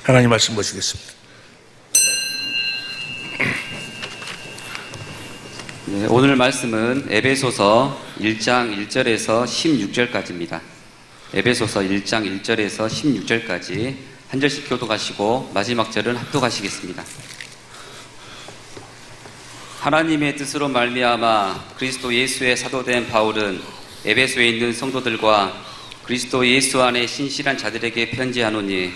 하나님 말씀 보시겠습니다. 네, 오늘 말씀은 에베소서 1장 1절에서 16절까지입니다. 에베소서 1장 1절에서 16절까지 한 절씩 교독하시고 마지막 절은 합독하시겠습니다. 하나님의 뜻으로 말미암아 그리스도 예수의 사도된 바울은 에베소에 있는 성도들과 그리스도 예수 안에 신실한 자들에게 편지하노니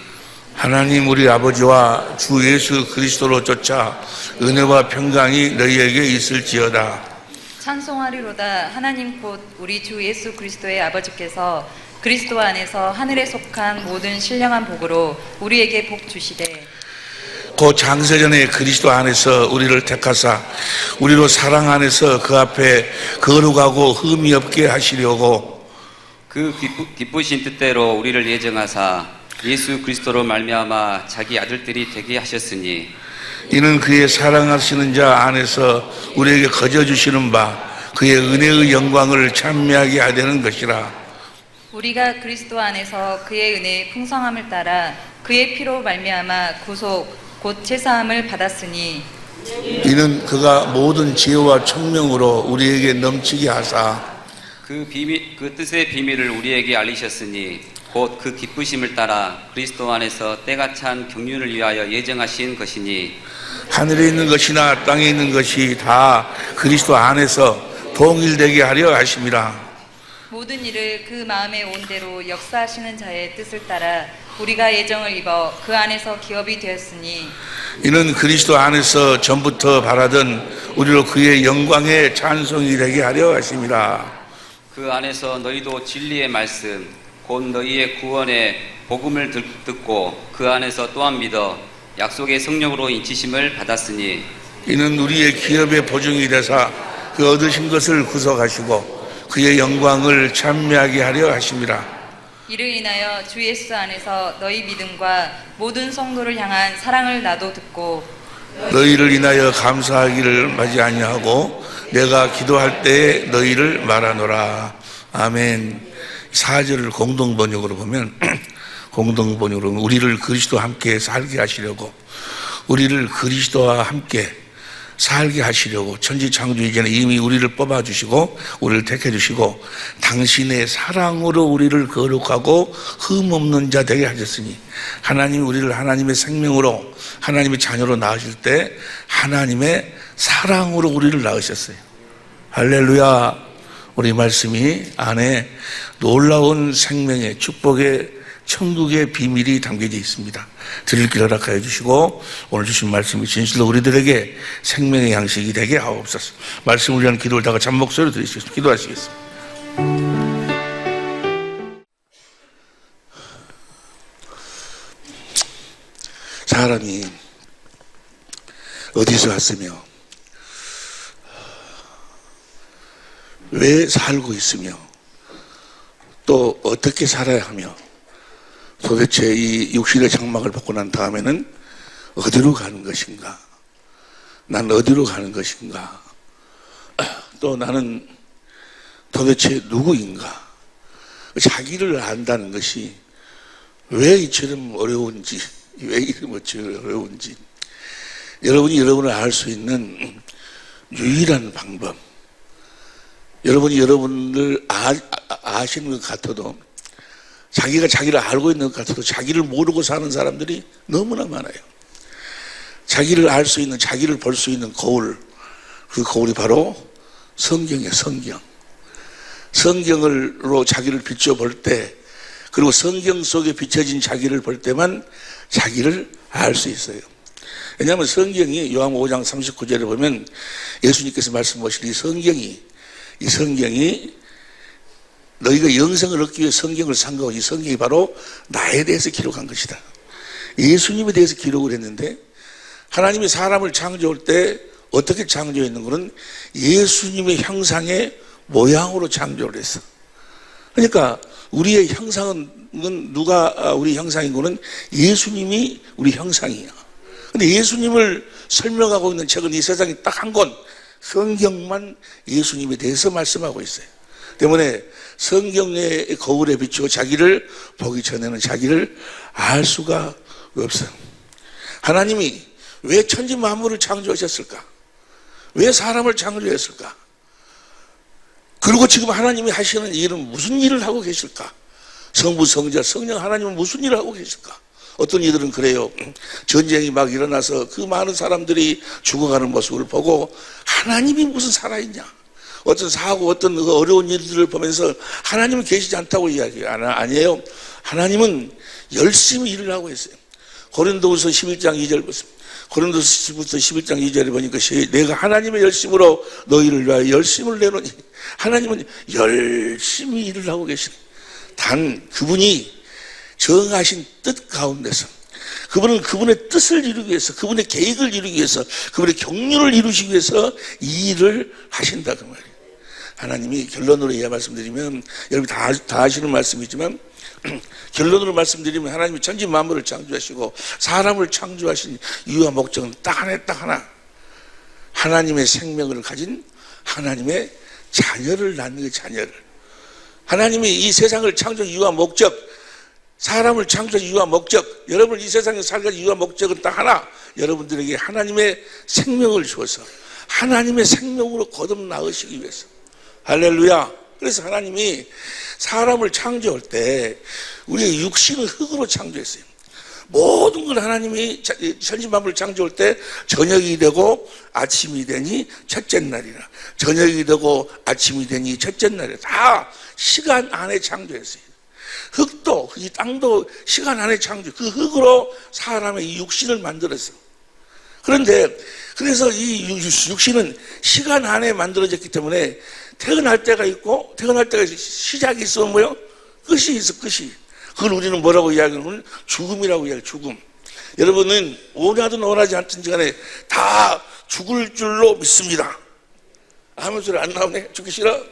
하나님 우리 아버지와 주 예수 그리스도로 쫓아 은혜와 평강이 너희에게 있을지어다. 찬송하리로다. 하나님 곧 우리 주 예수 그리스도의 아버지께서 그리스도 안에서 하늘에 속한 모든 신령한 복으로 우리에게 복 주시되 곧 장세전에 그리스도 안에서 우리를 택하사 우리로 사랑 안에서 그 앞에 거룩하고 흠이 없게 하시려고 그 기쁘신 뜻대로 우리를 예정하사 예수 그리스도로 말미암아 자기 아들들이 되게 하셨으니 이는 그의 사랑하시는 자 안에서 우리에게 거저 주시는 바 그의 은혜의 영광을 찬미하게 하려는 것이라. 우리가 그리스도 안에서 그의 은혜의 풍성함을 따라 그의 피로 말미암아 구속 곧 제사함을 받았으니 이는 그가 모든 지혜와 총명으로 우리에게 넘치게 하사 그 뜻의 비밀을 우리에게 알리셨으니 곧 그 기쁘심을 따라 그리스도 안에서 때가 찬 경륜을 위하여 예정하신 것이니 하늘에 있는 것이나 땅에 있는 것이 다 그리스도 안에서 동일되게 하려 하심이라. 모든 일을 그 마음에 온 대로 역사하시는 자의 뜻을 따라 우리가 예정을 입어 그 안에서 기업이 되었으니 이는 그리스도 안에서 전부터 바라던 우리로 그의 영광의 찬송이 되게 하려 하심이라. 그 안에서 너희도 진리의 말씀 곧 너희의 구원의 복음을 듣고 그 안에서 또한 믿어 약속의 성령으로 인치심을 받았으니 이는 우리의 기업의 보증이 되사 그 얻으신 것을 구속하시고 그의 영광을 찬미하게 하려 하심이라. 이를 인하여 주 예수 안에서 너희 믿음과 모든 성도를 향한 사랑을 나도 듣고 너희를 인하여 감사하기를 마지 아니하고 내가 기도할 때에 너희를 말하노라. 아멘. 4절을 공동번역으로 보면 공동번역으로 보면 우리를 그리스도와 함께 살게 하시려고 우리를 그리스도와 함께 살게 하시려고 천지창조 이전에 이미 우리를 뽑아주시고 우리를 택해주시고 당신의 사랑으로 우리를 거룩하고 흠없는 자 되게 하셨으니 하나님이 우리를 하나님의 생명으로 하나님의 자녀로 낳으실 때 하나님의 사랑으로 우리를 낳으셨어요. 할렐루야. 우리 말씀이 안에 놀라운 생명의 축복의 천국의 비밀이 담겨져 있습니다. 드릴 길 허락하여 주시고 오늘 주신 말씀이 진실로 우리들에게 생명의 양식이 되게 하옵소서. 말씀을 위한 기도를 다가 잠목소리로 드리시겠습니다. 기도하시겠습니다. 사람이 어디서 왔으며 왜 살고 있으며 또 어떻게 살아야 하며 도대체 이 육신의 장막을 벗고 난 다음에는 어디로 가는 것인가? 난 어디로 가는 것인가? 또 나는 도대체 누구인가? 자기를 안다는 것이 왜 이처럼 어려운지, 왜 이처럼 어려운지 여러분이 여러분을 알 수 있는 유일한 방법, 여러분이 여러분을 아시는 것 같아도 자기가 자기를 알고 있는 것 같아도 자기를 모르고 사는 사람들이 너무나 많아요. 자기를 알 수 있는, 자기를 볼 수 있는 거울, 그 거울이 바로 성경이에요. 성경으로 자기를 비춰볼 때, 그리고 성경 속에 비춰진 자기를 볼 때만 자기를 알 수 있어요. 왜냐하면 성경이 요한 5장 39절에 보면 예수님께서 말씀하신 이 성경이 너희가 영생을 얻기 위해 성경을 산 거고 이 성경이 바로 나에 대해서 기록한 것이다. 예수님에 대해서 기록을 했는데 하나님이 사람을 창조할 때 어떻게 창조했는 것은 예수님의 형상의 모양으로 창조를 했어. 그러니까 우리의 형상은 누가 우리 형상인 거는 예수님이 우리 형상이야. 근데 예수님을 설명하고 있는 책은 이 세상에 딱 한 권, 성경만 예수님에 대해서 말씀하고 있어요. 때문에 성경의 거울에 비추어 자기를 보기 전에는 자기를 알 수가 없어요. 하나님이 왜 천지 만물을 창조하셨을까? 왜 사람을 창조했을까? 그리고 지금 하나님이 하시는 일은 무슨 일을 하고 계실까? 성부, 성자, 성령 하나님은 무슨 일을 하고 계실까? 어떤 이들은 그래요. 전쟁이 막 일어나서 그 많은 사람들이 죽어가는 모습을 보고 하나님이 무슨 살아있냐? 어떤 사고, 어떤 어려운 일들을 보면서 하나님은 계시지 않다고 이야기해요. 아니에요. 하나님은 열심히 일을 하고 있어요. 고린도후서 11장 2절 보세요. 고린도서부터 11장 2절에 보니까 내가 하나님의 열심으로 너희를 위하여 열심을 내노니 하나님은 열심히 일을 하고 계시네. 단 그분이 정하신 뜻 가운데서 그분은 그분의 뜻을 이루기 위해서 그분의 계획을 이루기 위해서 그분의 경륜을 이루시기 위해서 이 일을 하신다 그 말이에요. 하나님이 결론으로 말씀드리면 여러분 다 아시는 말씀이지만 결론으로 말씀드리면 하나님이 천지 만물을 창조하시고 사람을 창조하신 이유와 목적은 딱 하나 하나님의 생명을 가진 하나님의 자녀를 낳는 게 자녀를 하나님이 이 세상을 창조한 이유와 목적 사람을 창조한 이유와 목적 여러분 이 세상에 살갈 이유와 목적은 딱 하나 여러분들에게 하나님의 생명을 주어서 하나님의 생명으로 거듭 낳으시기 위해서 할렐루야. 그래서 하나님이 사람을 창조할 때 우리의 육신을 흙으로 창조했어요. 모든 걸 하나님이 천지 만물을 창조할 때 저녁이 되고 아침이 되니 첫째 날이라 저녁이 되고 아침이 되니 첫째 날이라 다 시간 안에 창조했어요. 흙도 이 땅도 시간 안에 창조 그 흙으로 사람의 이 육신을 만들었어요. 그런데 그래서 이 육신은 시간 안에 만들어졌기 때문에 태어날 때가 있고 태어날 때가 시작이 있으면 뭐요? 끝이 있어 끝이. 그걸 우리는 뭐라고 이야기하는 죽음이라고 이야기해요. 죽음. 여러분은 원하든 원하지 않든지 간에 다 죽을 줄로 믿습니다. 아무 소리 안 나오네. 죽기 싫어?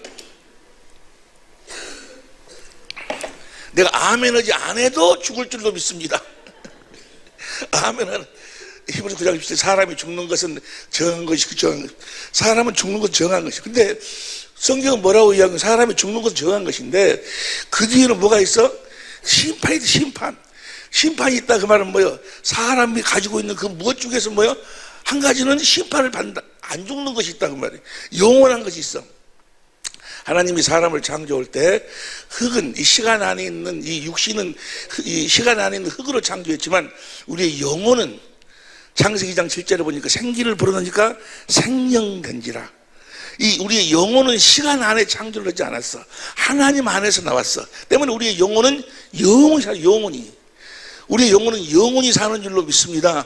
내가 아멘하지 안 해도 죽을 줄로 믿습니다. 아멘은 히브리서 9장 10절 사람이 죽는 것은 정한 것이 사람은 죽는 것은 정한 것이. 근데 성경은 뭐라고 이야기하면 사람이 죽는 것은 정한 것인데 그 뒤에는 뭐가 있어? 심판이 심판. 심판이 있다 그 말은 뭐예요? 사람이 가지고 있는 그 무엇 중에서 뭐예요? 한 가지는 심판을 받는다. 안 죽는 것이 있다 그 말이에요. 영원한 것이 있어. 하나님이 사람을 창조할 때 흙은 이 시간 안에 있는 이 육신은 이 시간 안에 있는 흙으로 창조했지만 우리의 영혼은 창세기 2장 7절에 보니까 생기를 불어넣으니까 생명된지라. 이 우리의 영혼은 시간 안에 창조를 하지 않았어. 하나님 안에서 나왔어. 때문에 우리의 영혼은 영원히 우리의 영혼은 영원히 사는 줄로 믿습니다.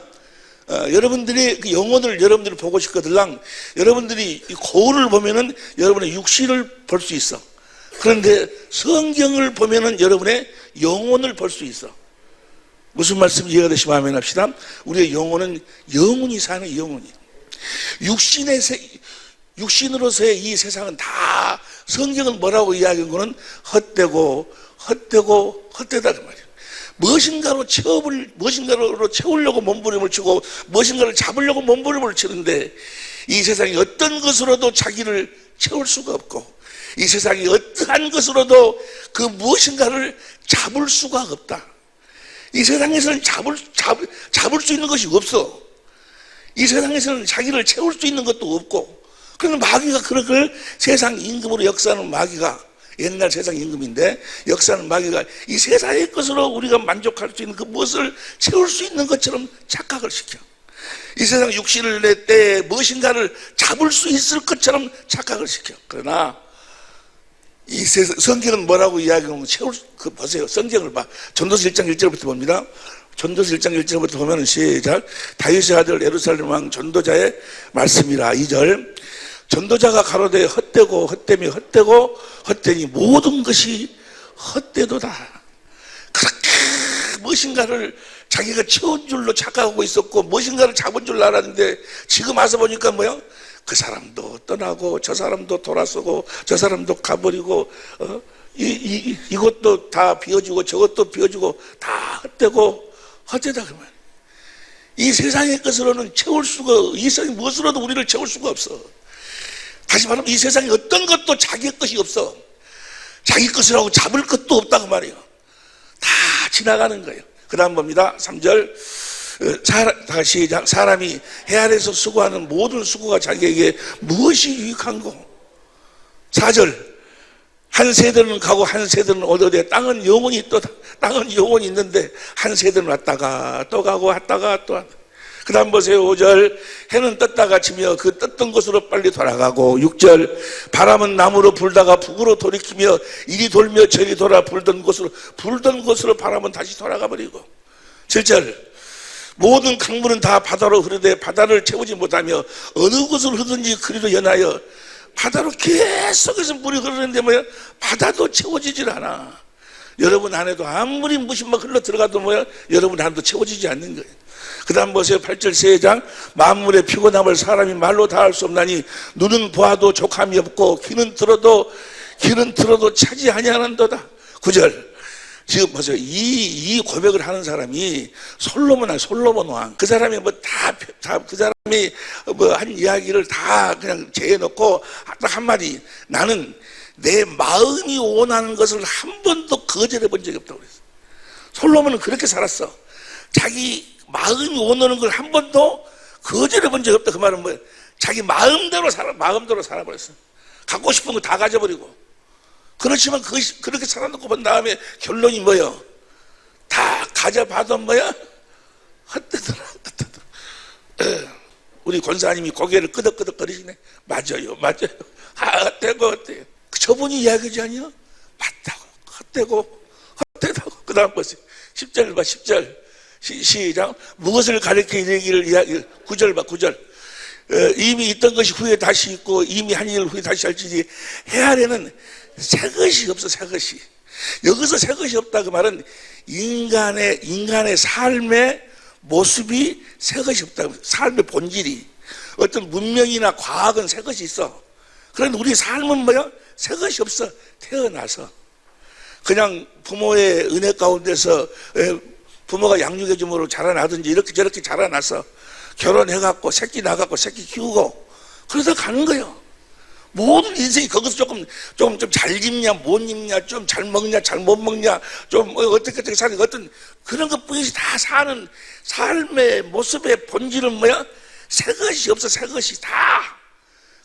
여러분들이 그 영혼을 여러분들이 보고 싶거들랑 여러분들이 이 거울을 보면은 여러분의 육신을 볼 수 있어. 그런데 성경을 보면은 여러분의 영혼을 볼 수 있어. 무슨 말씀 이해가 되시면 아멘 합시다. 우리의 영혼은 영원히 사는 영혼이. 육신으로서의 이 세상은 다 성경은 뭐라고 이야기한 거는 헛되고 헛되다 그 말이에요. 무엇인가로 채우려고 몸부림을 치고 무엇인가를 잡으려고 몸부림을 치는데 이 세상이 어떤 것으로도 자기를 채울 수가 없고 이 세상이 어떠한 것으로도 그 무엇인가를 잡을 수가 없다. 이 세상에서는 잡을 수 있는 것이 없어. 이 세상에서는 자기를 채울 수 있는 것도 없고 그러면 마귀가 그렇게 세상 임금으로 역사하는 마귀가 옛날 세상 임금인데 역사하는 마귀가 이 세상의 것으로 우리가 만족할 수 있는 그 무엇을 채울 수 있는 것처럼 착각을 시켜. 이 세상 육신을 낼 때 무엇인가를 잡을 수 있을 것처럼 착각을 시켜. 그러나 이 세상 성경은 뭐라고 이야기하면 보세요. 성경을 봐. 전도서 1장 1절부터 봅니다. 전도서 1장 1절부터 보면 시작. 다윗의 아들 예루살렘 왕 전도자의 말씀이라. 2절. 전도자가 가로되 헛되고 헛되며 헛되고 헛되니 모든 것이 헛되도다. 그렇게 무엇인가를 자기가 채운 줄로 착각하고 있었고 무엇인가를 잡은 줄 알았는데 지금 와서 보니까 뭐야? 그 사람도 떠나고 저 사람도 돌아서고 저 사람도 가버리고 이것도 다 비워주고 저것도 비워주고 다 헛되고 헛되다 그 말. 이 세상의 것으로는 채울 수가 이 세상이 무엇으로도 우리를 채울 수가 없어. 다시 말하면 이 세상에 어떤 것도 자기 것이 없어. 자기 것이라고 잡을 것도 없다 그 말이에요. 다 지나가는 거예요. 그 다음 봅니다. 3절. 다시 시작. 사람이 해 아래서 수고하는 모든 수고가 자기에게 무엇이 유익한고? 4절. 한 세대는 가고 한 세대는 오더되 땅은 영원히 있는데 한 세대는 왔다가 또 가고 왔다가 또 왔다가. 그 다음 보세요. 5절. 해는 떴다가 지며 그 떴던 곳으로 빨리 돌아가고. 6절. 바람은 남으로 불다가 북으로 돌이키며 이리 돌며 저리 돌아 불던 곳으로 바람은 다시 돌아가 버리고. 7절. 모든 강물은 다 바다로 흐르되 바다를 채우지 못하며 어느 곳을 흐르든지 그리로 연하여. 바다로 계속해서 물이 흐르는데 뭐야? 바다도 채워지질 않아. 여러분 안에도 아무리 무슨 막 흘러 들어가도 뭐야? 여러분 안에도 채워지지 않는 거예요. 그 다음 보세요. 8절 세 장. 만물의 피곤함을 사람이 말로 다 할 수 없나니 눈은 보아도 족함이 없고 귀는 들어도 차지 아니하는도다. 9절. 지금 보세요. 이 고백을 하는 사람이 솔로몬 왕. 그 사람이 그 사람이 한 이야기를 다 그냥 재해놓고 딱 한마디. 나는 내 마음이 원하는 것을 한 번도 거절해 본 적이 없다고 그랬어. 솔로몬은 그렇게 살았어. 자기 마음이 원하는 걸 한 번도 거절해 본 적이 없다. 그 말은 뭐야? 자기 마음대로 살아버렸어. 갖고 싶은 거 다 가져버리고. 그렇지만 그렇게 살아놓고 본 다음에 결론이 뭐예요? 다 가져봐도 뭐야? 헛되더라. 우리 권사님이 고개를 끄덕끄덕거리시네. 맞아요. 헛되고 헛돼요. 저분이 이야기하지 아니요? 맞다고. 헛되다고. 그 다음 보세요. 10절 봐. 10절 시작. 무엇을 가리켜 이르기를 9절 봐. 9절. 이미 있던 것이 후에 다시 있고 이미 한 일을 후에 다시 할지니 해 아래는 새 것이 없어. 새 것이. 여기서 새 것이 없다 그 말은 인간의 삶의 모습이 새 것이 없다. 삶의 본질이. 어떤 문명이나 과학은 새 것이 있어. 그런데 우리 삶은 뭐야? 새 것이 없어. 태어나서 그냥 부모의 은혜 가운데서 부모가 양육해 줌으로 자라나든지 이렇게 저렇게 자라나서 결혼해갖고 새끼 낳아갖고 새끼 키우고 그러다 가는 거예요. 모든 인생이 거기서 좀 잘 입냐 못 입냐 좀 잘 먹냐 잘 못 먹냐 좀 어떻게 사는 어떤 그런 것뿐이지 다 사는 삶의 모습의 본질은 뭐야? 새 것이 없어. 새 것이 다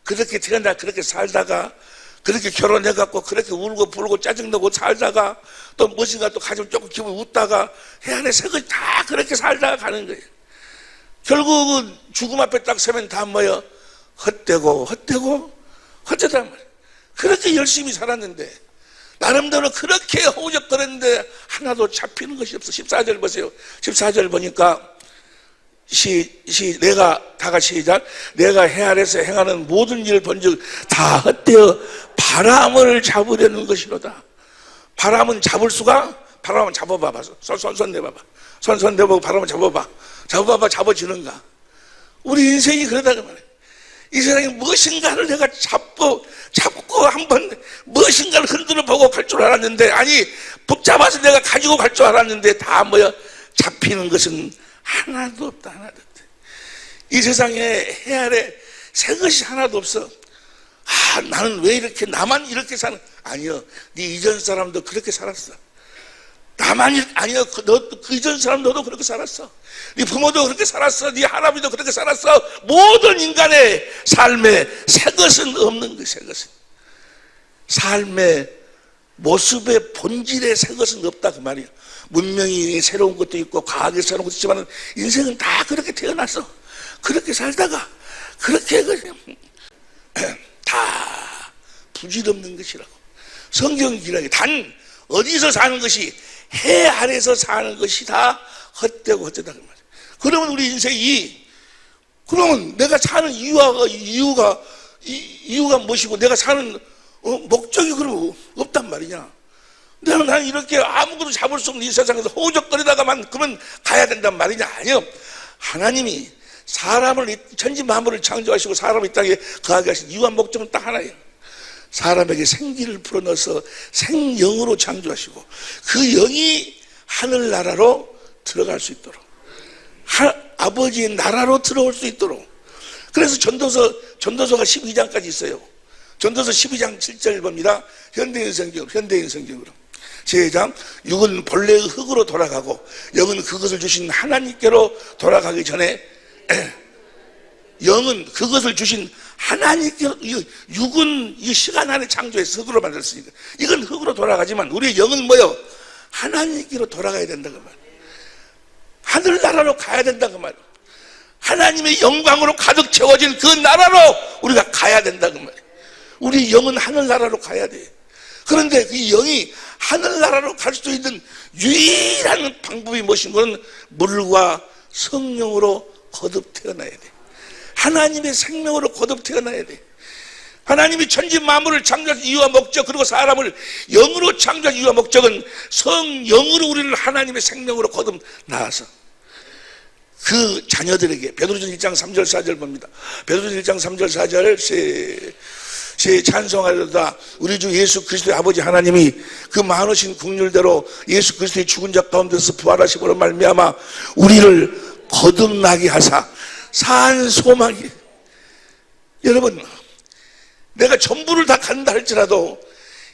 그렇게 태어나 그렇게 살다가 그렇게 결혼해갖고 그렇게 울고 불고 짜증내고 살다가 또 무엇인가 또 가지고 조금 기분 웃다가 해 안에 새 것이 다 그렇게 살다가 가는 거예요. 결국은 죽음 앞에 딱 서면 다 뭐야? 헛되단 말이야. 그렇게 열심히 살았는데 나름대로 그렇게 허우적거렸는데 하나도 잡히는 것이 없어. 14절 보세요. 14절 보니까 내가 다 같이 시작. 내가 해 아래서 행하는 모든 일을 본즉 다 헛되어 바람을 잡으려는 것이로다. 바람은 잡을 수가? 바람은 잡아봐봐. 손 내봐봐. 손 내보고 바람을 잡아봐. 잡아지는가? 우리 인생이 그러다가 말이야. 이 세상에 무엇인가를 내가 잡고 한번 무엇인가를 흔들어 보고 갈 줄 알았는데 아니 붙잡아서 내가 가지고 갈 줄 알았는데 다 뭐야? 잡히는 것은 하나도 없다. 이 세상에 해 아래 새 것이 하나도 없어. 나는 왜 이렇게 나만 이렇게 사는? 아니요. 네 이전 사람도 그렇게 살았어. 아니요. 그 이전 사람 너도 그렇게 살았어. 네 부모도 그렇게 살았어. 네 할아버지도 그렇게 살았어. 모든 인간의 삶에 새 것은 없는 거야. 새 것은 삶의 모습의 본질에 새 것은 없다 그 말이야. 문명이 새로운 것도 있고 과학이 새로운 것도 있지만 인생은 다 그렇게 태어났어. 그렇게 살다가 그렇게 다 부질없는 것이라고. 성경이 기록해. 단 어디서 사는 것이 해 아래서 사는 것이 다 헛되고 헛되다 그 말이야. 그러면 우리 인생이 그러면 내가 사는 이유가 무엇이고 내가 사는 목적이 그럼 없단 말이냐. 나는 이렇게 아무것도 잡을 수 없는 이 세상에서 허우적거리다가만 그러면 가야 된단 말이냐. 아니요. 하나님이 사람을 천지 만물을 창조하시고 사람을 이 땅에 거하게 하신 이유와 목적은 딱 하나예요. 사람에게 생기를 불어넣어서 생영으로 창조하시고 그 영이 하늘나라로 들어갈 수 있도록 아버지의 나라로 들어올 수 있도록. 그래서 전도서가 12장까지 있어요. 전도서 12장 7절 봅니다. 현대인 성경으로 제2장 육은 본래의 흙으로 돌아가고 영은 그것을 주신 하나님께로 돌아가기 전에 영은 그것을 주신 하나님께로, 육은 이 시간 안에 창조해서 흙으로 만들었으니까 이건 흙으로 돌아가지만 우리의 영은 뭐요? 하나님께로 돌아가야 된다 그 말. 하늘나라로 가야 된다 그 말. 하나님의 영광으로 가득 채워진 그 나라로 우리가 가야 된다 그 말. 우리 영은 하늘나라로 가야 돼. 그런데 그 영이 하늘나라로 갈 수 있는 유일한 방법이 무엇인 거는 물과 성령으로 거듭 태어나야 돼. 하나님의 생명으로 거듭 태어나야 돼. 하나님이 천지 만물을 창조한 이유와 목적, 그리고 사람을 영으로 창조한 이유와 목적은 성령으로 우리를 하나님의 생명으로 거듭 나와서 그 자녀들에게, 베드로전 1장 3절 4절 봅니다. 베드로전 1장 3절 4절 제 찬송하려다 우리 주 예수 그리스도의 아버지 하나님이 그 많으신 국률대로 예수 그리스도의 죽은 자 가운데서 부활하심으로 말미암아 우리를 거듭나게 하사 산 소망이, 여러분 내가 전부를 다 갖는다 할지라도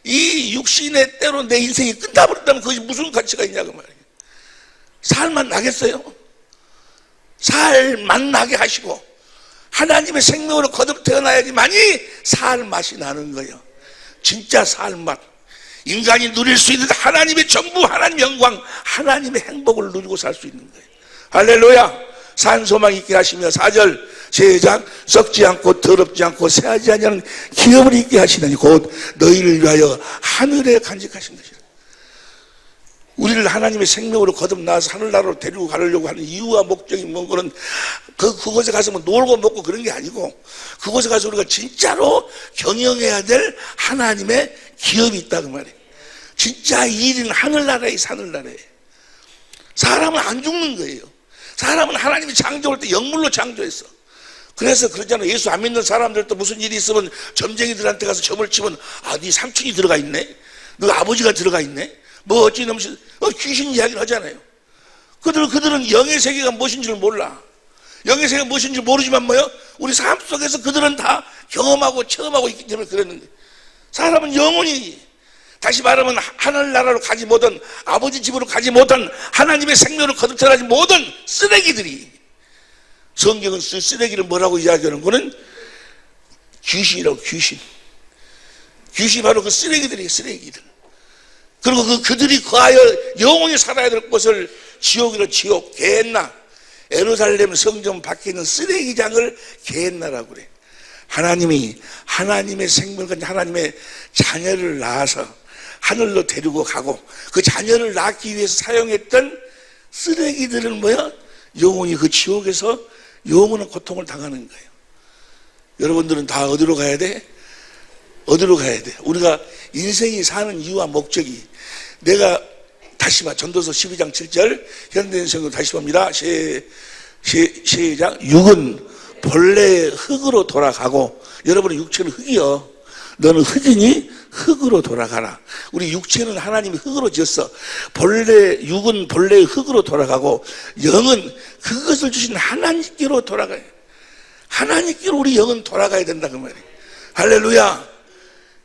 이 육신의 때로 내 인생이 끝나버린다면 그것이 무슨 가치가 있냐고 말이에요. 살만 나겠어요? 살만 나게 하시고 하나님의 생명으로 거듭 태어나야지만이 살 맛이 나는 거예요. 진짜 살 맛. 인간이 누릴 수 있는 하나님의 전부, 하나님의 영광, 하나님의 행복을 누리고 살 수 있는 거예요. 할렐루야. 산 소망 있게 하시며 4절 제장 썩지 않고 더럽지 않고 새하지 아니하는 기업을 있게 하시느니 곧 너희를 위하여 하늘에 간직하신 것이라. 우리를 하나님의 생명으로 거듭 나와서 하늘나라로 데리고 가려고 하는 이유와 목적이 뭔 거는 그곳에 가서 뭐 놀고 먹고 그런 게 아니고 그곳에 가서 우리가 진짜로 경영해야 될 하나님의 기업이 있다 그 말이에요. 진짜 일은 하늘나라에 하늘나라에. 사람은 안 죽는 거예요. 사람은 하나님이 창조할 때 영물로 창조했어. 그래서 그러잖아요. 예수 안 믿는 사람들도 무슨 일이 있으면 점쟁이들한테 가서 점을 치면 네 삼촌이 들어가 있네, 너 아버지가 들어가 있네, 뭐 어찌 넘시 귀신 이야기를 하잖아요. 그들은 영의 세계가 무엇인지를 몰라. 영의 세계가 무엇인지 모르지만 뭐요? 우리 삶 속에서 그들은 다 경험하고 체험하고 있기 때문에 그랬는데, 사람은 영원히, 다시 말하면 하늘나라로 가지 못한, 아버지 집으로 가지 못한 하나님의 생명을 거듭 태어나지 못한 쓰레기들이, 성경은 쓰레기를 뭐라고 이야기하는 거는 귀신이라고. 귀신이 바로 그 쓰레기들이에요. 쓰레기들. 그리고 그들이 거하여 영원히 살아야 될 곳을 지옥이라, 지옥, 게헨나, 예루살렘 성전 밖에 있는 쓰레기장을 게헨나라고 그래. 하나님이 하나님의 생명을 가진 하나님의 자녀를 낳아서 하늘로 데리고 가고 그 자녀를 낳기 위해서 사용했던 쓰레기들은 뭐야? 영원히 그 지옥에서 영원한 고통을 당하는 거예요. 여러분들은 다 어디로 가야 돼? 어디로 가야 돼? 우리가 인생이 사는 이유와 목적이, 내가 다시 봐, 전도서 12장 7절 현대인생으로 다시 봅니다. 시작. 육은 본래의 흙으로 돌아가고, 여러분의 육체는 흙이요, 너는 흙이니 흙으로 돌아가라. 우리 육체는 하나님이 흙으로 지었어. 육은 본래의 흙으로 돌아가고 영은 그것을 주신 하나님께로 돌아가요. 하나님께로 우리 영은 돌아가야 된다 그 말이에요. 할렐루야.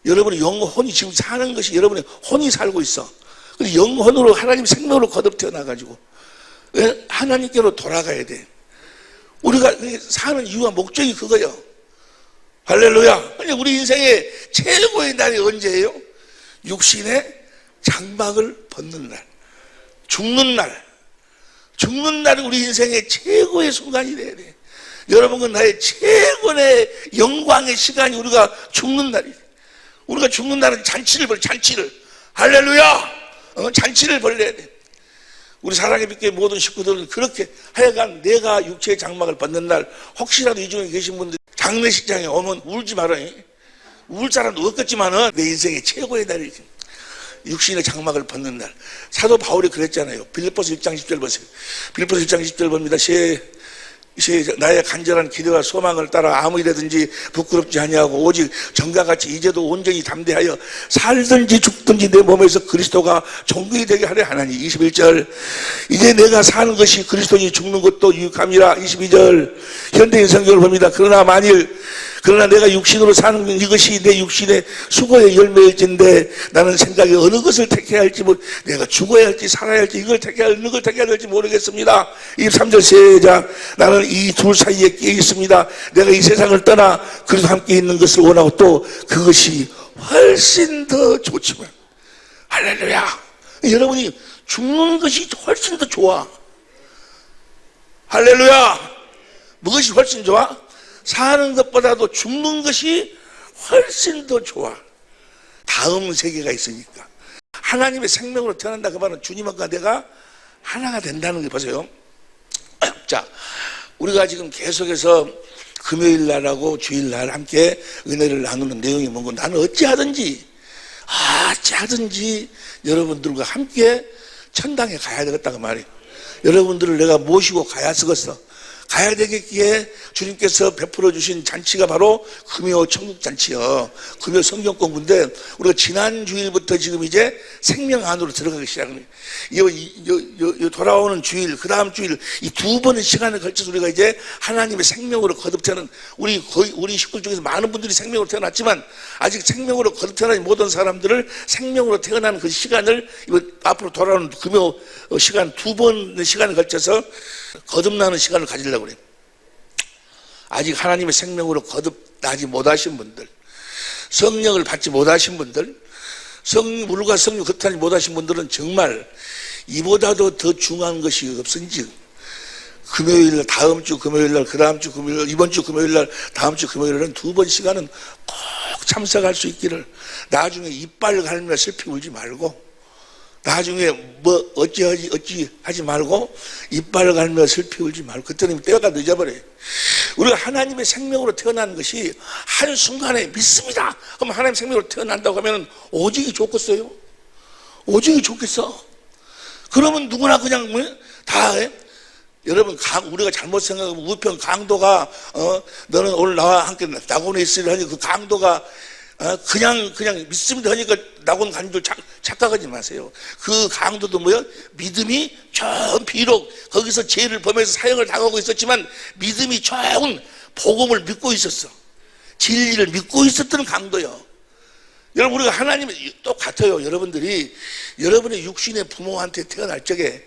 여러분의 영혼이 지금 사는 것이 여러분의 혼이 살고 있어. 근데 영혼으로 하나님 생명으로 거듭 태어나가지고 하나님께로 돌아가야 돼. 우리가 사는 이유와 목적이 그거예요. 할렐루야. 우리 인생의 최고의 날이 언제예요? 육신의 장막을 벗는 날, 죽는 날. 죽는 날이 우리 인생의 최고의 순간이 돼야 돼. 여러분은 나의 최고의 영광의 시간이 우리가 죽는 날이에요. 우리가 죽는 날은 잔치를 벌, 잔치를. 할렐루야. 잔치를 벌려야 돼. 우리 사랑의 빛교회 모든 식구들은 그렇게 하여간 내가 육체의 장막을 벗는 날, 혹시라도 이 중에 계신 분들 장례식장에 오면 울지 말아요. 울 사람도 없겠지만은 내 인생의 최고의 날이지. 육신의 장막을 벗는 날. 사도 바울이 그랬잖아요. 빌립보서 1장 10절 보세요. 빌립보서 1장 10절 봅니다. 나의 간절한 기대와 소망을 따라 아무 일에든지 부끄럽지 아니하고 오직 전과같이 이제도 온전히 담대하여 살든지 죽든지 내 몸에서 그리스도가 존귀히 되게 하려 하나니. 21절. 이제 내가 사는 것이 그리스도니 죽는 것도 유익함이라. 22절. 현대인 성경을 봅니다. 그러나 만일 그러나 내가 육신으로 사는 이것이 내 육신의 수고의 열매일진데 나는 생각에 어느 것을 택해야 할지 내가 죽어야 할지 살아야 할지 이걸 택해야 어느 걸 택해야 할지 모르겠습니다. 23절 시작. 나는 이 둘 사이에 끼어 있습니다. 내가 이 세상을 떠나 그리스도 함께 있는 것을 원하고 또 그것이 훨씬 더 좋지만 할렐루야. 여러분이 죽는 것이 훨씬 더 좋아. 할렐루야. 무엇이 훨씬 좋아? 사는 것보다도 죽는 것이 훨씬 더 좋아. 다음 세계가 있으니까. 하나님의 생명으로 태어난다. 그 말은 주님과 내가 하나가 된다는 게 보세요. 자, 우리가 지금 계속해서 금요일 날하고 주일 날 함께 은혜를 나누는 내용이 뭔고 나는 어찌하든지 여러분들과 함께 천당에 가야 되겠다 그 말이에요. 여러분들을 내가 모시고 가야 쓰겠어. 가야 되겠기에 주님께서 베풀어 주신 잔치가 바로 금요 천국잔치요. 금요 성경 공부인데 우리가 지난 주일부터 지금 이제 생명 안으로 들어가기 시작합니다. 이 돌아오는 주일, 그 다음 주일 이 두 번의 시간을 걸쳐서 우리가 이제 하나님의 생명으로 거듭태어난 우리 식구 중에서 많은 분들이 생명으로 태어났지만 아직 생명으로 거듭 태어난 모든 사람들을 생명으로 태어나는 그 시간을 이번 앞으로 돌아오는 금요 시간 두 번의 시간을 걸쳐서 거듭나는 시간을 가지려고 그래요. 아직 하나님의 생명으로 거듭나지 못하신 분들, 성령을 받지 못하신 분들, 물과 성령 거듭나지 못하신 분들은 정말 이보다도 더 중요한 것이 없은지 금요일날, 다음 주 금요일날, 그 다음 주 금요일, 이번 주 금요일날, 다음 주 금요일날은 두 번 시간은 꼭 참석할 수 있기를. 나중에 이빨 갈며 슬피 울지 말고 나중에 어찌하지 말고 이빨을 갈며 슬피 울지 말고 그때는 때가 늦어버려요. 우리가 하나님의 생명으로 태어난 것이 한순간에 믿습니다. 그럼 하나님의 생명으로 태어난다고 하면 오직이 좋겠어요? 오직이 좋겠어? 그러면 누구나 그냥 다 여러분 우리가 잘못 생각하면 우편 강도가 너는 오늘 나와 함께 낙원에 있으려 하니 그 강도가 그냥 믿습니다 하니까 낙원 간 줄 착각하지 마세요. 그 강도도 믿음이 좀 비록 거기서 죄를 범해서 사형을 당하고 있었지만 믿음이 좋은 복음을 믿고 있었어. 진리를 믿고 있었던 강도요. 여러분 우리가 하나님은 똑같아요. 여러분들이 여러분의 육신의 부모한테 태어날 적에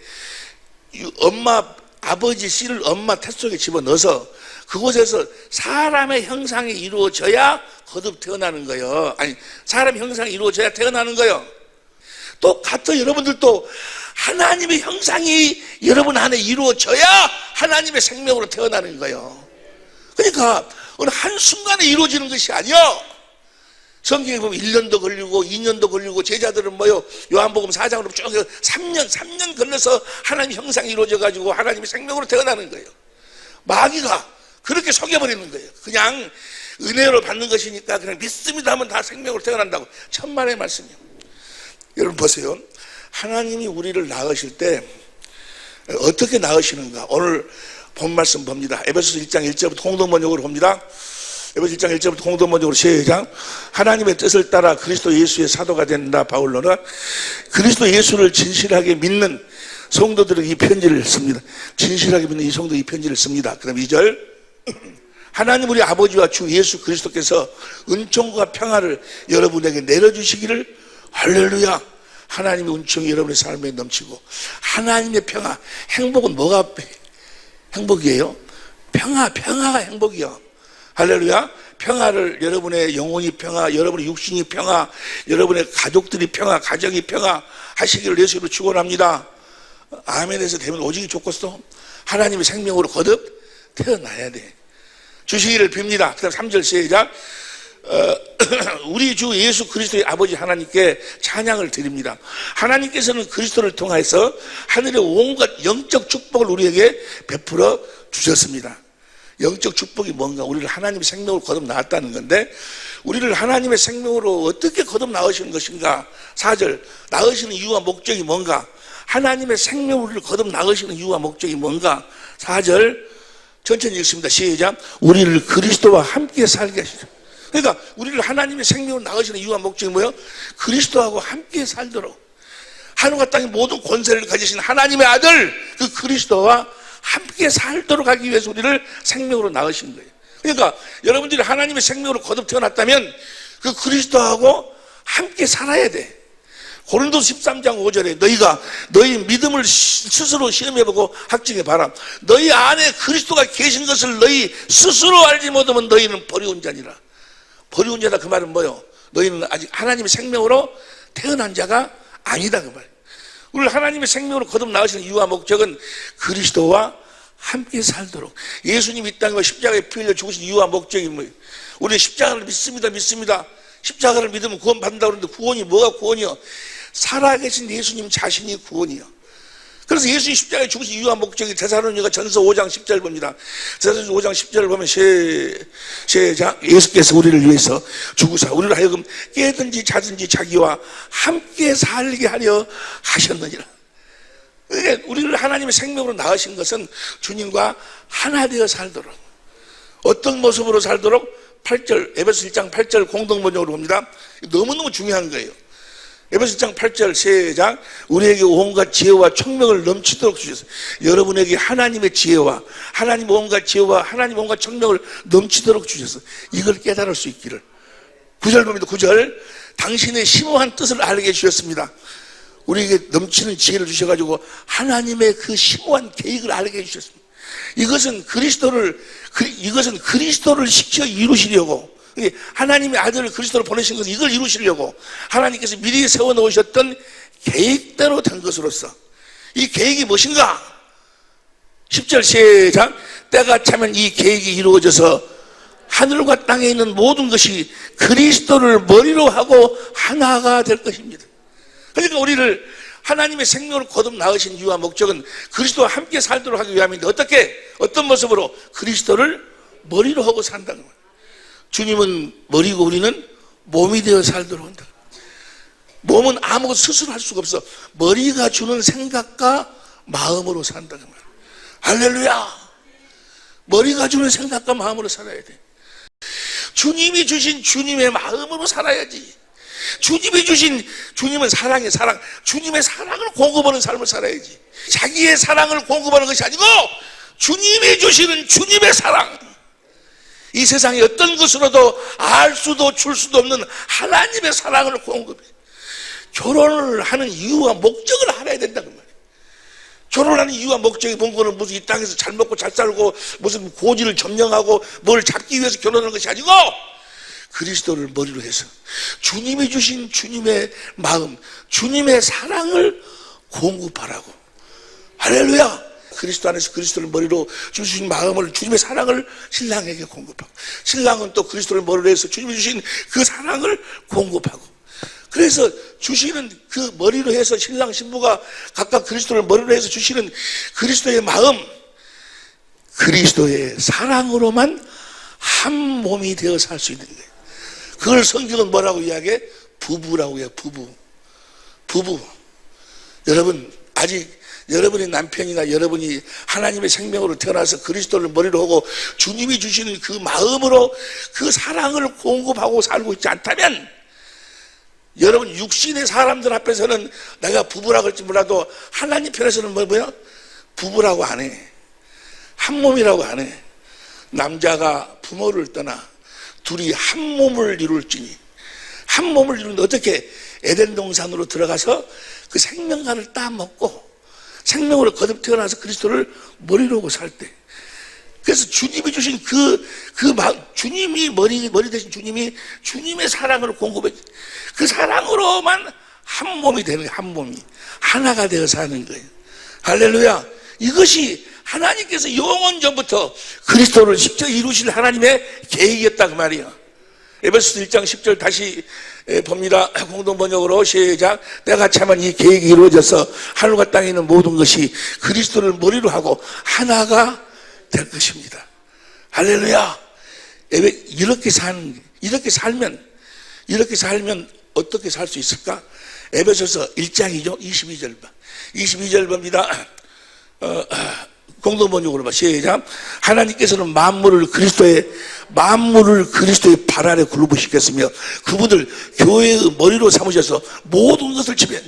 아버지 씨를 엄마 태 속에 집어넣어서 그곳에서 사람의 형상이 이루어져야 거듭 태어나는 거예요. 아니 사람의 형상이 이루어져야 태어나는 거예요. 똑같아. 여러분들도 하나님의 형상이 여러분 안에 이루어져야 하나님의 생명으로 태어나는 거예요. 그러니까 어느 한순간에 이루어지는 것이 아니요. 성경에 보면 1년도 걸리고 2년도 걸리고 제자들은 요한복음 4장으로 쭉 3년 걸려서 하나님의 형상이 이루어져 가지고 하나님의 생명으로 태어나는 거예요. 마귀가 그렇게 속여버리는 거예요. 그냥 은혜로 받는 것이니까 그냥 믿습니다 하면 다 생명으로 태어난다고. 천만의 말씀이에요. 여러분 보세요. 하나님이 우리를 낳으실 때 어떻게 낳으시는가. 오늘 본 말씀 봅니다. 에베소서 1장 1절부터 공동번역으로 봅니다. 에베소서 1장 1절부터 공동번역으로 시작. 하나님의 뜻을 따라 그리스도 예수의 사도가 된다. 바울로는 그리스도 예수를 진실하게 믿는 성도들에게 이 편지를 씁니다. 진실하게 믿는 이 성도 이 편지를 씁니다. 그럼 2절. 하나님 우리 아버지와 주 예수 그리스도께서 은총과 평화를 여러분에게 내려주시기를. 할렐루야. 하나님의 은총이 여러분의 삶에 넘치고 하나님의 평화. 행복은 뭐가 행복이에요? 평화가 행복이요. 할렐루야. 평화를 여러분의 영혼이 평화, 여러분의 육신이 평화, 여러분의 가족들이 평화, 가정이 평화 하시기를 예수로 축원합니다. 아멘에서 되면 오직이 좋겠어. 하나님의 생명으로 거듭 태어나야 돼. 주시기를 빕니다. 그 다음 3절 시작. 우리 주 예수 그리스도의 아버지 하나님께 찬양을 드립니다. 하나님께서는 그리스도를 통해서 하늘의 온갖 영적 축복을 우리에게 베풀어 주셨습니다. 영적 축복이 뭔가? 우리를 하나님의 생명으로 거듭 낳았다는 건데 우리를 하나님의 생명으로 어떻게 거듭 낳으시는 것인가? 4절 낳으시는 이유와 목적이 뭔가? 하나님의 생명으로 우리를 거듭 낳으시는 이유와 목적이 뭔가? 4절 천천히 읽습니다. 시작. 우리를 그리스도와 함께 살게 하시죠. 그러니까 우리를 하나님의 생명으로 낳으시는 이유와 목적이 뭐예요? 그리스도하고 함께 살도록 하늘과 땅의 모든 권세를 가지신 하나님의 아들 그 그리스도와 함께 살도록 하기 위해서 우리를 생명으로 낳으신 거예요. 그러니까 여러분들이 하나님의 생명으로 거듭 태어났다면 그 그리스도하고 함께 살아야 돼. 고린도서 13장 5절에 너희가 너희 믿음을 스스로 시험해보고 확증해봐라. 너희 안에 그리스도가 계신 것을 너희 스스로 알지 못하면 너희는 버리운 자니라. 버리운 자다 그 말은 뭐요? 너희는 아직 하나님의 생명으로 태어난 자가 아니다 그 말이에요. 우리 하나님의 생명으로 거듭 나으시는 이유와 목적은 그리스도와 함께 살도록, 예수님이 이 땅에 십자가에 피 흘려 죽으신 이유와 목적이 뭐예요? 우리는 십자가를 믿습니다. 십자가를 믿으면 구원 받는다고 그러는데 구원이 뭐가 구원이요? 살아계신 예수님 자신이 구원이요. 그래서 예수님 십자가에 죽으신 이유와 목적이 데살로니가 전서 5장 10절 봅니다. 데살로니가 5장 10절을 보면 시작. 예수께서 우리를 위해서 죽으사 우리를 하여금 깨든지 자든지 자기와 함께 살게 하려 하셨느니라. 그러니까 우리를 하나님의 생명으로 낳으신 것은 주님과 하나 되어 살도록, 어떤 모습으로 살도록? 8절, 에베소 1장 8절 공동번역으로 봅니다. 너무너무 중요한 거예요. 에베소 1장 8절 시작. 우리에게 온갖 지혜와 총명을 넘치도록 주셨어요. 여러분에게 하나님의 지혜와 하나님 온갖 지혜와 하나님 온갖 총명을 넘치도록 주셨어요. 이걸 깨달을 수 있기를. 9절 봅니다. 9절. 당신의 심오한 뜻을 알게 해주셨습니다. 우리에게 넘치는 지혜를 주셔가지고 하나님의 그 심오한 계획을 알게 해주셨습니다. 이것은 그리스도를 시켜 이루시려고, 하나님의 아들을 그리스도로 보내신 것은 이걸 이루시려고 하나님께서 미리 세워놓으셨던 계획대로 된 것으로서, 이 계획이 무엇인가? 10절 시작. 때가 차면 이 계획이 이루어져서 하늘과 땅에 있는 모든 것이 그리스도를 머리로 하고 하나가 될 것입니다. 그러니까 우리를 하나님의 생명을 거듭 낳으신 이유와 목적은 그리스도와 함께 살도록 하기 위함인데, 어떤 모습으로? 그리스도를 머리로 하고 산다는 거예요. 주님은 머리고 우리는 몸이 되어 살도록 한다. 몸은 아무것도 스스로 할 수가 없어. 머리가 주는 생각과 마음으로 산다는 거예요. 할렐루야. 머리가 주는 생각과 마음으로 살아야 돼. 주님이 주신 주님의 마음으로 살아야지. 주님은 사랑이에요. 사랑. 주님의 사랑을 공급하는 삶을 살아야지. 자기의 사랑을 공급하는 것이 아니고 주님이 주시는 주님의 사랑, 이 세상에 어떤 것으로도 알 수도 줄 수도 없는 하나님의 사랑을 공급해. 결혼을 하는 이유와 목적을 알아야 된다는 말이에요. 결혼하는 이유와 목적이 뭔가는 무슨 이 땅에서 잘 먹고 잘 살고 무슨 고지를 점령하고 뭘 잡기 위해서 결혼하는 것이 아니고 그리스도를 머리로 해서 주님이 주신 주님의 마음, 주님의 사랑을 공급하라고. 할렐루야. 그리스도 안에서 그리스도를 머리로 주신 마음을, 주님의 사랑을 신랑에게 공급하고, 신랑은 또 그리스도를 머리로 해서 주님이 주신 그 사랑을 공급하고, 그래서 주시는 그 머리로 해서 신랑 신부가 각각 그리스도를 머리로 해서 주시는 그리스도의 마음, 그리스도의 사랑으로만 한 몸이 되어 살 수 있는 거예요. 그걸 성경은 뭐라고 이야기해? 부부라고 해요. 부부. 여러분, 아직 여러분의 남편이나 여러분이 하나님의 생명으로 태어나서 그리스도를 머리로 하고 주님이 주시는 그 마음으로 그 사랑을 공급하고 살고 있지 않다면, 여러분 육신의 사람들 앞에서는 내가 부부라고 할지 몰라도 하나님 편에서는 뭐야? 부부라고 안 해. 한 몸이라고 안 해. 남자가 부모를 떠나 둘이 한 몸을 이룰지니. 한 몸을 이루는데 어떻게? 에덴 동산으로 들어가서 그 생명과를 따먹고 생명으로 거듭 태어나서 그리스도를 머리로 하고 살 때, 그래서 주님이 주신 주님이 머리 대신 주님이 주님의 사랑을 공급해, 그 사랑으로만 한 몸이 되는 거예요. 한 몸이 하나가 되어 사는 거예요. 할렐루야. 이것이 하나님께서 영원 전부터 그리스도를 직접 이루실 하나님의 계획이었다 그 말이에요. 에베소서 1장 10절 다시 봅니다. 공동번역으로 시작. 때가 차면 이 계획이 이루어져서 하늘과 땅에 있는 모든 것이 그리스도를 머리로 하고 하나가 될 것입니다. 할렐루야. 이렇게 살면 어떻게 살 수 있을까? 에베소서 1장이죠. 22절 봐. 22절 봅니다. 공동번역으로 봐. 시작. 하나님께서는 만물을 그리스도의 발 아래 굴러부시겠으며 그분을 교회의 머리로 삼으셔서 모든 것을 지배한,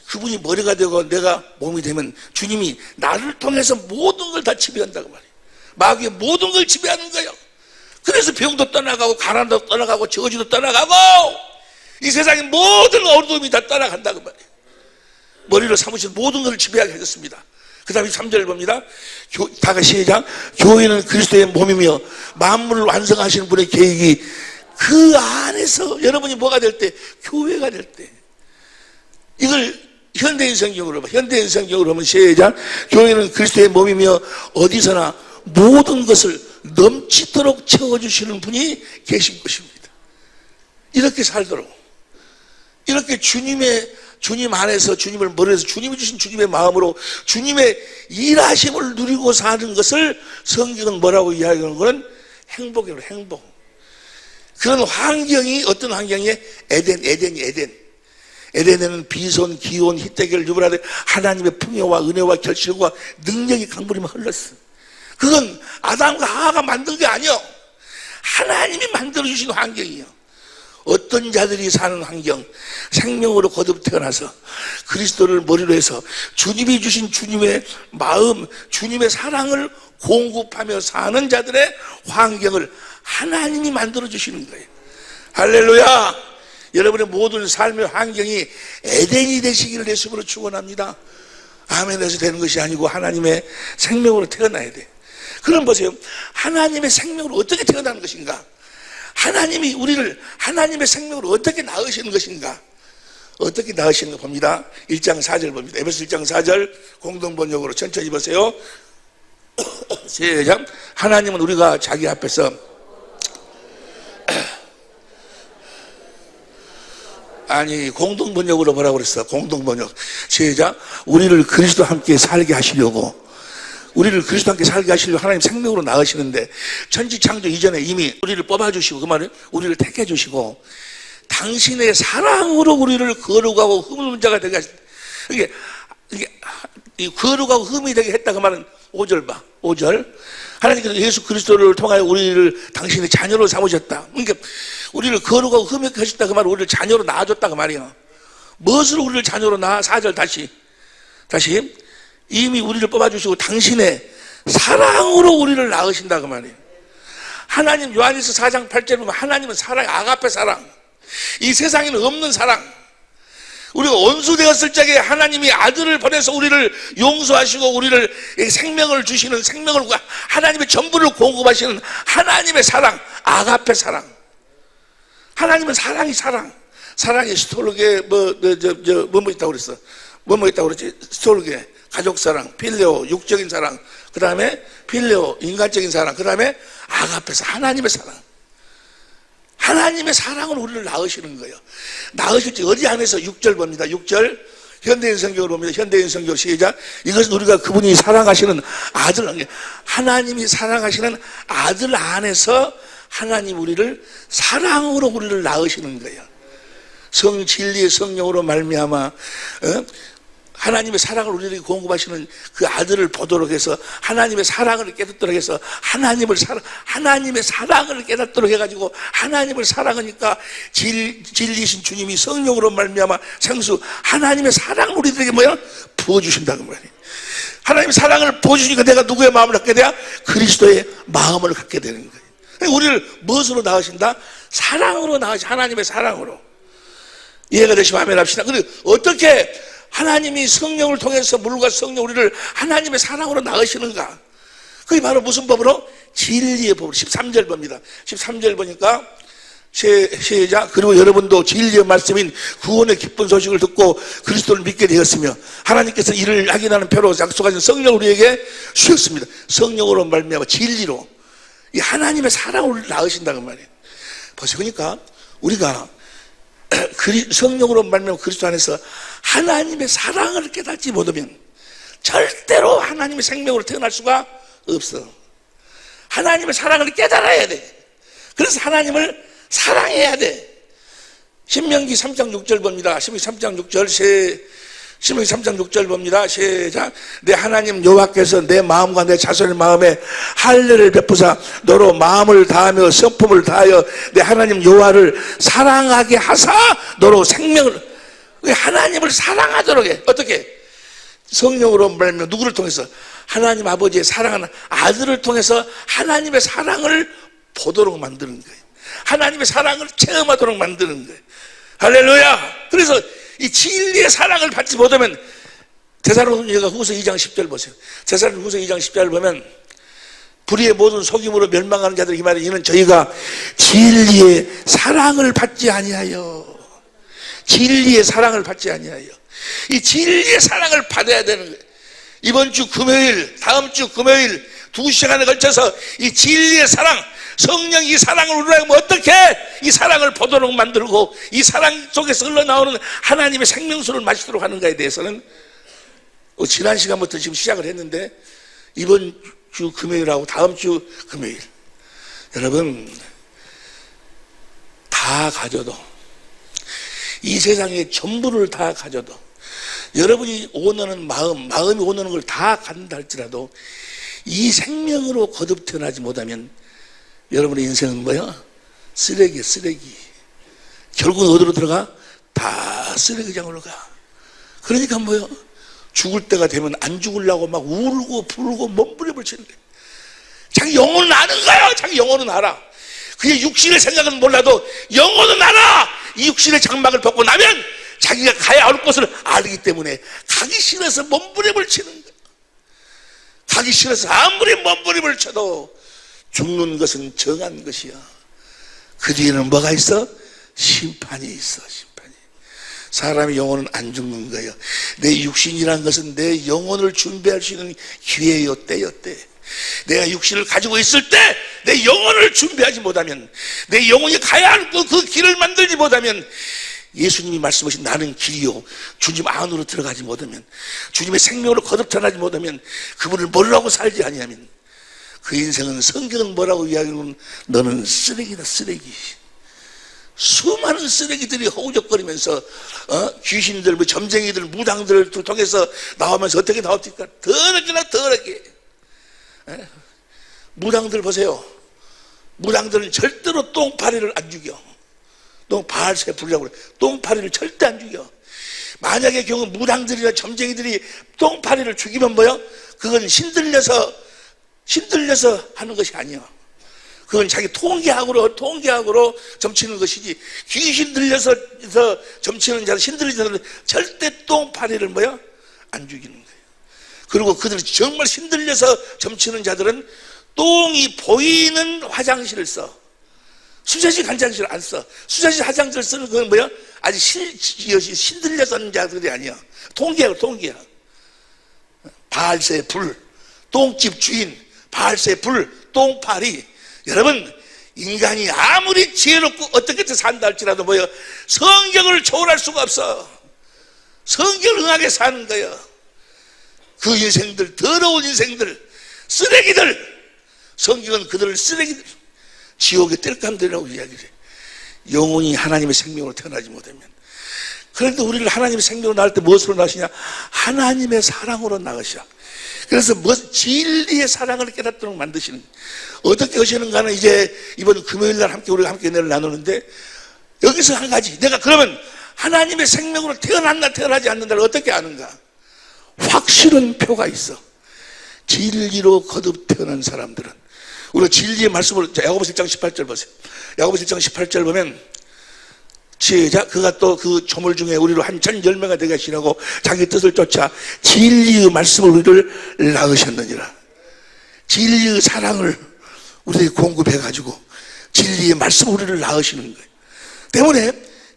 그분이 머리가 되고 내가 몸이 되면 주님이 나를 통해서 모든 걸 다 지배한다고 말이에요. 마귀의 모든 걸 지배하는 거예요. 그래서 병도 떠나가고 가난도 떠나가고 저주도 떠나가고 이 세상의 모든 어려움이 다 떠나간다고 말이에요. 머리로 삼으신 모든 것을 지배하게 해줬습니다. 그 다음에 3절 봅니다. 다 같이 시작. 교회는 그리스도의 몸이며 만물을 완성하시는 분의 계획이 그 안에서 여러분이 뭐가 될 때? 교회가 될 때. 이걸 현대인 성경으로 봐. 현대인 성경으로 하면 시작. 교회는 그리스도의 몸이며 어디서나 모든 것을 넘치도록 채워주시는 분이 계신 것입니다. 이렇게 살도록, 이렇게 주님 안에서, 주님을 머리에서 주님이 주신 주님의 마음으로 주님의 일하심을 누리고 사는 것을 성경은 뭐라고 이야기하는 거는 행복이에요. 행복. 그런 환경이 어떤 환경이에요? 에덴에는 비손, 기온, 히데겔, 유브라데 하나님의 풍요와 은혜와 결실과 능력이 강물이면 흘렀어. 그건 아담과 하와가 만든 게 아니요, 하나님이 만들어주신 환경이에요. 어떤 자들이 사는 환경, 생명으로 거듭 태어나서 그리스도를 머리로 해서 주님이 주신 주님의 마음, 주님의 사랑을 공급하며 사는 자들의 환경을 하나님이 만들어주시는 거예요. 할렐루야. 여러분의 모든 삶의 환경이 에덴이 되시기를 예수님으로 축원합니다. 아멘에서 되는 것이 아니고 하나님의 생명으로 태어나야 돼. 그럼 보세요. 하나님의 생명으로 어떻게 태어나는 것인가? 하나님이 우리를 하나님의 생명으로 어떻게 낳으시는 것인가? 어떻게 낳으시는 거 봅니다. 1장 4절 봅니다. 에베소 1장 4절 공동번역으로 천천히 보세요. 시작. 하나님은 우리가 자기 앞에서 아니 공동번역으로 뭐라고 그랬어? 공동번역. 시작. 우리를 그리스도와 함께 살게 하시려고, 우리를 그리스도와 함께 살게 하시려고 하나님 생명으로 낳으시는데, 천지창조 이전에 이미 우리를 뽑아주시고, 그 말은 우리를 택해주시고 당신의 사랑으로 우리를 거룩하고 흠없는 자가 되게 하셨다. 이게 이 거룩하고 흠이 되게 했다. 그 말은 5절 봐. 5절. 하나님께서 예수 그리스도를 통하여 우리를 당신의 자녀로 삼으셨다. 그러니까 우리를 거룩하고 흠있게 하셨다. 그 말은 우리를 자녀로 낳아줬다. 그 말이야. 무엇으로 우리를 자녀로 낳아? 4절 다시. 이미 우리를 뽑아주시고 당신의 사랑으로 우리를 낳으신다. 그 말이에요. 하나님 요한일서 4장 8절 보면 하나님은 사랑, 아가페 사랑. 이 세상에는 없는 사랑. 우리가 원수되었을 적에 하나님이 아들을 보내서 우리를 용서하시고 우리를 생명을 주시는, 생명을 하나님의 전부를 공급하시는 하나님의 사랑, 아가페 사랑. 하나님은 사랑이 사랑. 사랑이 스톨게 뭐 있다고 그랬어? 뭐 있다고 그랬지? 스톨게 가족사랑, 필레오 육적인 사랑, 그 다음에 필레오 인간적인 사랑, 그 다음에 아가페 사랑, 하나님의 사랑. 하나님의 사랑으로 우리를 낳으시는 거예요. 낳으실 때 어디 안에서? 6절 봅니다. 6절 현대인 성경을 봅니다. 현대인 성경 시작. 이것은 우리가 그분이 사랑하시는 아들, 하나님이 사랑하시는 아들 안에서 하나님 우리를 사랑으로 우리를 낳으시는 거예요. 성진리의 성령으로 말미암아 하나님의 사랑을 우리에게 공급하시는 그 아들을 보도록 해서 하나님의 사랑을 깨닫도록 해서 하나님의 사랑을 깨닫도록 해가지고 하나님을 사랑하니까 진리신 주님이 성령으로 말미암아 생수 하나님의 사랑을 우리들에게 뭐야? 부어주신다고 말이에요. 하나님의 사랑을 부어주시니까 내가 누구의 마음을 갖게 돼야? 그리스도의 마음을 갖게 되는 거예요. 우리를 무엇으로 낳으신다? 사랑으로 낳으시, 하나님의 사랑으로. 이해가 되시면 아멘 합시다. 그리고 어떻게 하나님이 성령을 통해서 물과 성령 우리를 하나님의 사랑으로 낳으시는가? 그게 바로 무슨 법으로? 진리의 법으로. 13절 봅니다. 13절 보니까 시작. 그리고 여러분도 진리의 말씀인 구원의 기쁜 소식을 듣고 그리스도를 믿게 되었으며 하나님께서 이를 확인하는 표로 약속하신 성령을 우리에게 주셨습니다. 성령으로 말미암아 진리로 이 하나님의 사랑을 낳으신다는 말이에요. 보세요. 그러니까 우리가 성령으로 말미암아 그리스도 안에서 하나님의 사랑을 깨닫지 못하면 절대로 하나님의 생명으로 태어날 수가 없어. 하나님의 사랑을 깨달아야 돼. 그래서 하나님을 사랑해야 돼. 신명기 3장 6절 봅니다. 신명기 3장 6절 신명기 3장 6절 봅니다. 시작. 내 하나님 여호와께서 내 마음과 내 자손의 마음에 할례를 베푸사 너로 마음을 다하며 성품을 다하여 내 하나님 여호와를 사랑하게 하사 너로 생명을, 하나님을 사랑하도록 해. 어떻게? 성령으로 말하며 누구를 통해서? 하나님 아버지의 사랑하는 아들을 통해서 하나님의 사랑을 보도록 만드는 거예요. 하나님의 사랑을 체험하도록 만드는 거예요. 할렐루야. 그래서 이 진리의 사랑을 받지 못하면, 데살로니가 후서 2장 10절 보세요. 데살로니가 후서 2장 10절을 보면, 불의의 모든 속임으로 멸망하는 자들, 이 말은 이는 저희가 진리의 사랑을 받지 아니하여, 진리의 사랑을 받지 아니하여, 이 진리의 사랑을 받아야 되는 거예요. 이번 주 금요일, 다음 주 금요일 2시간에 걸쳐서 이 진리의 사랑, 성령이 이 사랑을 우러나면 어떻게 이 사랑을 보도록 만들고 이 사랑 속에서 흘러나오는 하나님의 생명수를 마시도록 하는가에 대해서는 지난 시간부터 지금 시작을 했는데, 이번 주 금요일하고 다음 주 금요일, 여러분 다 가져도, 이 세상의 전부를 다 가져도, 여러분이 원하는 마음이 원하는 걸 다 갖는다 할지라도 이 생명으로 거듭 태어나지 못하면 여러분의 인생은 뭐야? 쓰레기야, 쓰레기. 결국은 어디로 들어가? 다 쓰레기장으로 가. 그러니까 뭐야? 죽을 때가 되면 안 죽으려고 막 울고 불고 몸부림을 치는 거예요. 자기 영혼은 아는 거예요. 자기 영혼은 알아. 그의 육신의 생각은 몰라도 영혼은 알아. 이 육신의 장막을 벗고 나면 자기가 가야 할 곳을 알기 때문에 가기 싫어서 몸부림을 치는 거예요. 가기 싫어서 아무리 몸부림을 쳐도 죽는 것은 정한 것이야. 그 뒤에는 뭐가 있어? 심판이 있어. 심판이. 사람의 영혼은 안 죽는 거예요. 내 육신이란 것은 내 영혼을 준비할 수 있는 기회요, 때요, 때. 내가 육신을 가지고 있을 때 내 영혼을 준비하지 못하면, 내 영혼이 가야 할 그 길을 만들지 못하면, 예수님이 말씀하신 나는 길이요, 주님 안으로 들어가지 못하면, 주님의 생명으로 거듭 태어나지 못하면, 그분을 뭐라고 살지 아니하면, 그 인생은, 성경은 뭐라고 이야기하면 너는 쓰레기다, 쓰레기. 수많은 쓰레기들이 허우적거리면서 귀신들, 뭐 점쟁이들, 무당들을 통해서 나오면서 어떻게 나옵니까? 더럽게나 더럽게. 무당들 보세요. 무당들은 절대로 똥파리를 안 죽여. 바알새 불이라고 그래. 똥파리를 절대 안 죽여. 만약의 경우 무당들이나 점쟁이들이 똥파리를 죽이면 뭐요? 그건 신들려서 하는 것이 아니야. 그건 자기 통계학으로 점치는 것이지, 귀신 들려서 점치는 자들, 신들린 자들은 절대 똥파리를 뭐요? 안 죽이는 거예요. 그리고 그들 정말 신들려서 점치는 자들은 똥이 보이는 화장실을 써. 수자식 화장실을 안 써. 수자식 화장실을 쓰는 그건 뭐야? 아직 신들려서 하는 자들이 아니야. 통계학. 바알새 불, 똥집 주인, 바알새 불, 똥파리. 여러분, 인간이 아무리 지혜롭고 어떻게 산다 할지라도 뭐야? 성경을 초월할 수가 없어. 성경을 응하게 사는 거야. 그 인생들, 더러운 인생들, 쓰레기들, 성경은 그들을 쓰레기들, 지옥의 땔감들이라고 이야기를 해. 영혼이 하나님의 생명으로 태어나지 못하면. 그런데 우리를 하나님의 생명으로 낳을 때 무엇으로 낳으시냐? 하나님의 사랑으로 낳으셔. 그래서 진리의 사랑을 깨닫도록 만드시는 거예요. 어떻게 하시는가는 이제 이번 금요일날 우리가 함께 은혜를 나누는데, 여기서 한 가지, 내가 그러면 하나님의 생명으로 태어났나 태어나지 않는다를 어떻게 아는가? 확실한 표가 있어. 진리로 거듭 태어난 사람들은, 우리가 진리의 말씀을, 야고보서 1장 18절 보세요. 야고보서 1장 18절 보면, 시작. 그가 또 그 조물 중에 우리로 한 천 열매가 되게 하시려고 자기 뜻을 쫓아 진리의 말씀을 우리를 낳으셨느니라. 진리의 사랑을 우리에게 공급해가지고 진리의 말씀을 우리를 낳으시는 거예요. 때문에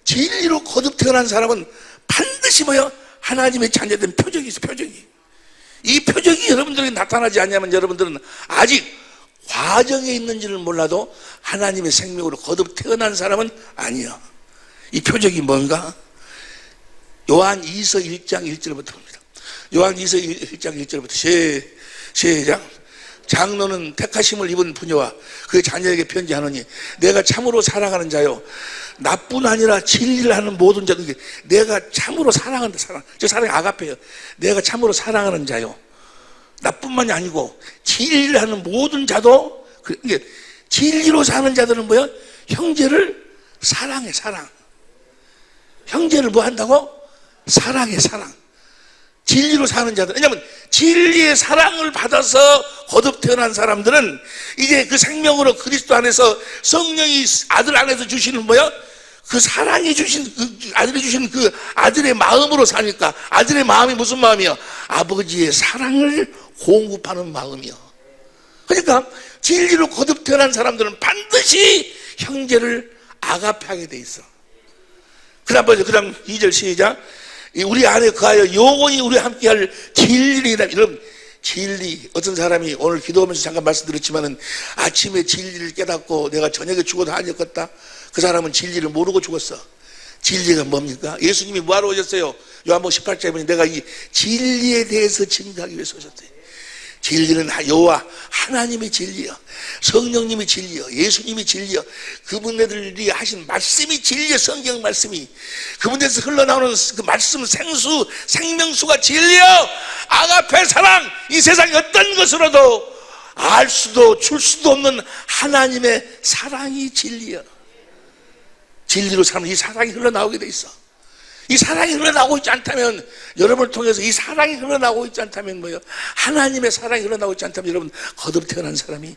진리로 거듭 태어난 사람은 반드시 뭐요? 하나님의 자녀된 표적이 있어. 표적이. 이 표적이 여러분들에게 나타나지 않냐면 여러분들은 아직 과정에 있는지를 몰라도 하나님의 생명으로 거듭 태어난 사람은 아니야. 이 표적이 뭔가? 요한 2서 1장 1절부터 봅니다. 요한 2서 1장 1절부터 시작. 장로는 택하심을 입은 부녀와 그의 자녀에게 편지하노니 내가 참으로 사랑하는 자요, 나뿐 아니라 진리를 하는 모든 자들, 내가 참으로 사랑한다. 저 사랑이 아가페예요. 내가 참으로 사랑하는 자요, 나뿐만이 아니고 진리를 하는 모든 자도. 진리로 사는 자들은 뭐야? 형제를 사랑해. 사랑. 형제를 뭐 한다고? 사랑해. 사랑. 진리로 사는 자들. 왜냐하면 진리의 사랑을 받아서 거듭 태어난 사람들은 이제 그 생명으로 그리스도 안에서 성령이 아들 안에서 주시는 뭐야? 그 사랑이 주신 그 아들이 주신 그 아들의 마음으로 사니까. 아들의 마음이 무슨 마음이요? 아버지의 사랑을 공급하는 마음이요. 그러니까 진리로 거듭 태어난 사람들은 반드시 형제를 아가페하게 돼 있어. 그다음 2절 시작. 우리 안에 거하여 영원히 우리와 함께할 진리라. 여러분, 진리. 어떤 사람이 오늘 기도하면서 잠깐 말씀드렸지만은 아침에 진리를 깨닫고 내가 저녁에 죽어도 아니었겠다. 그 사람은 진리를 모르고 죽었어. 진리가 뭡니까? 예수님이 뭐하러 오셨어요? 요한복음 18장에 보니 내가 이 진리에 대해서 증거하기 위해서 오셨어요. 진리는 여호와 하나님의 진리여, 성령님이 진리여, 예수님이 진리여, 그분들이 하신 말씀이 진리여. 성경 말씀이 그분들에서 흘러나오는 그 말씀 생수, 생명수가 진리여. 아가페 사랑, 이 세상 어떤 것으로도 알 수도 줄 수도 없는 하나님의 사랑이 진리여. 진리로 사는 이 사랑이 흘러나오게 돼 있어. 이 사랑이 흘러나오고 있지 않다면, 여러분을 통해서 이 사랑이 흘러나오고 있지 않다면 뭐예요? 하나님의 사랑이 흘러나오고 있지 않다면 여러분 거듭 태어난 사람이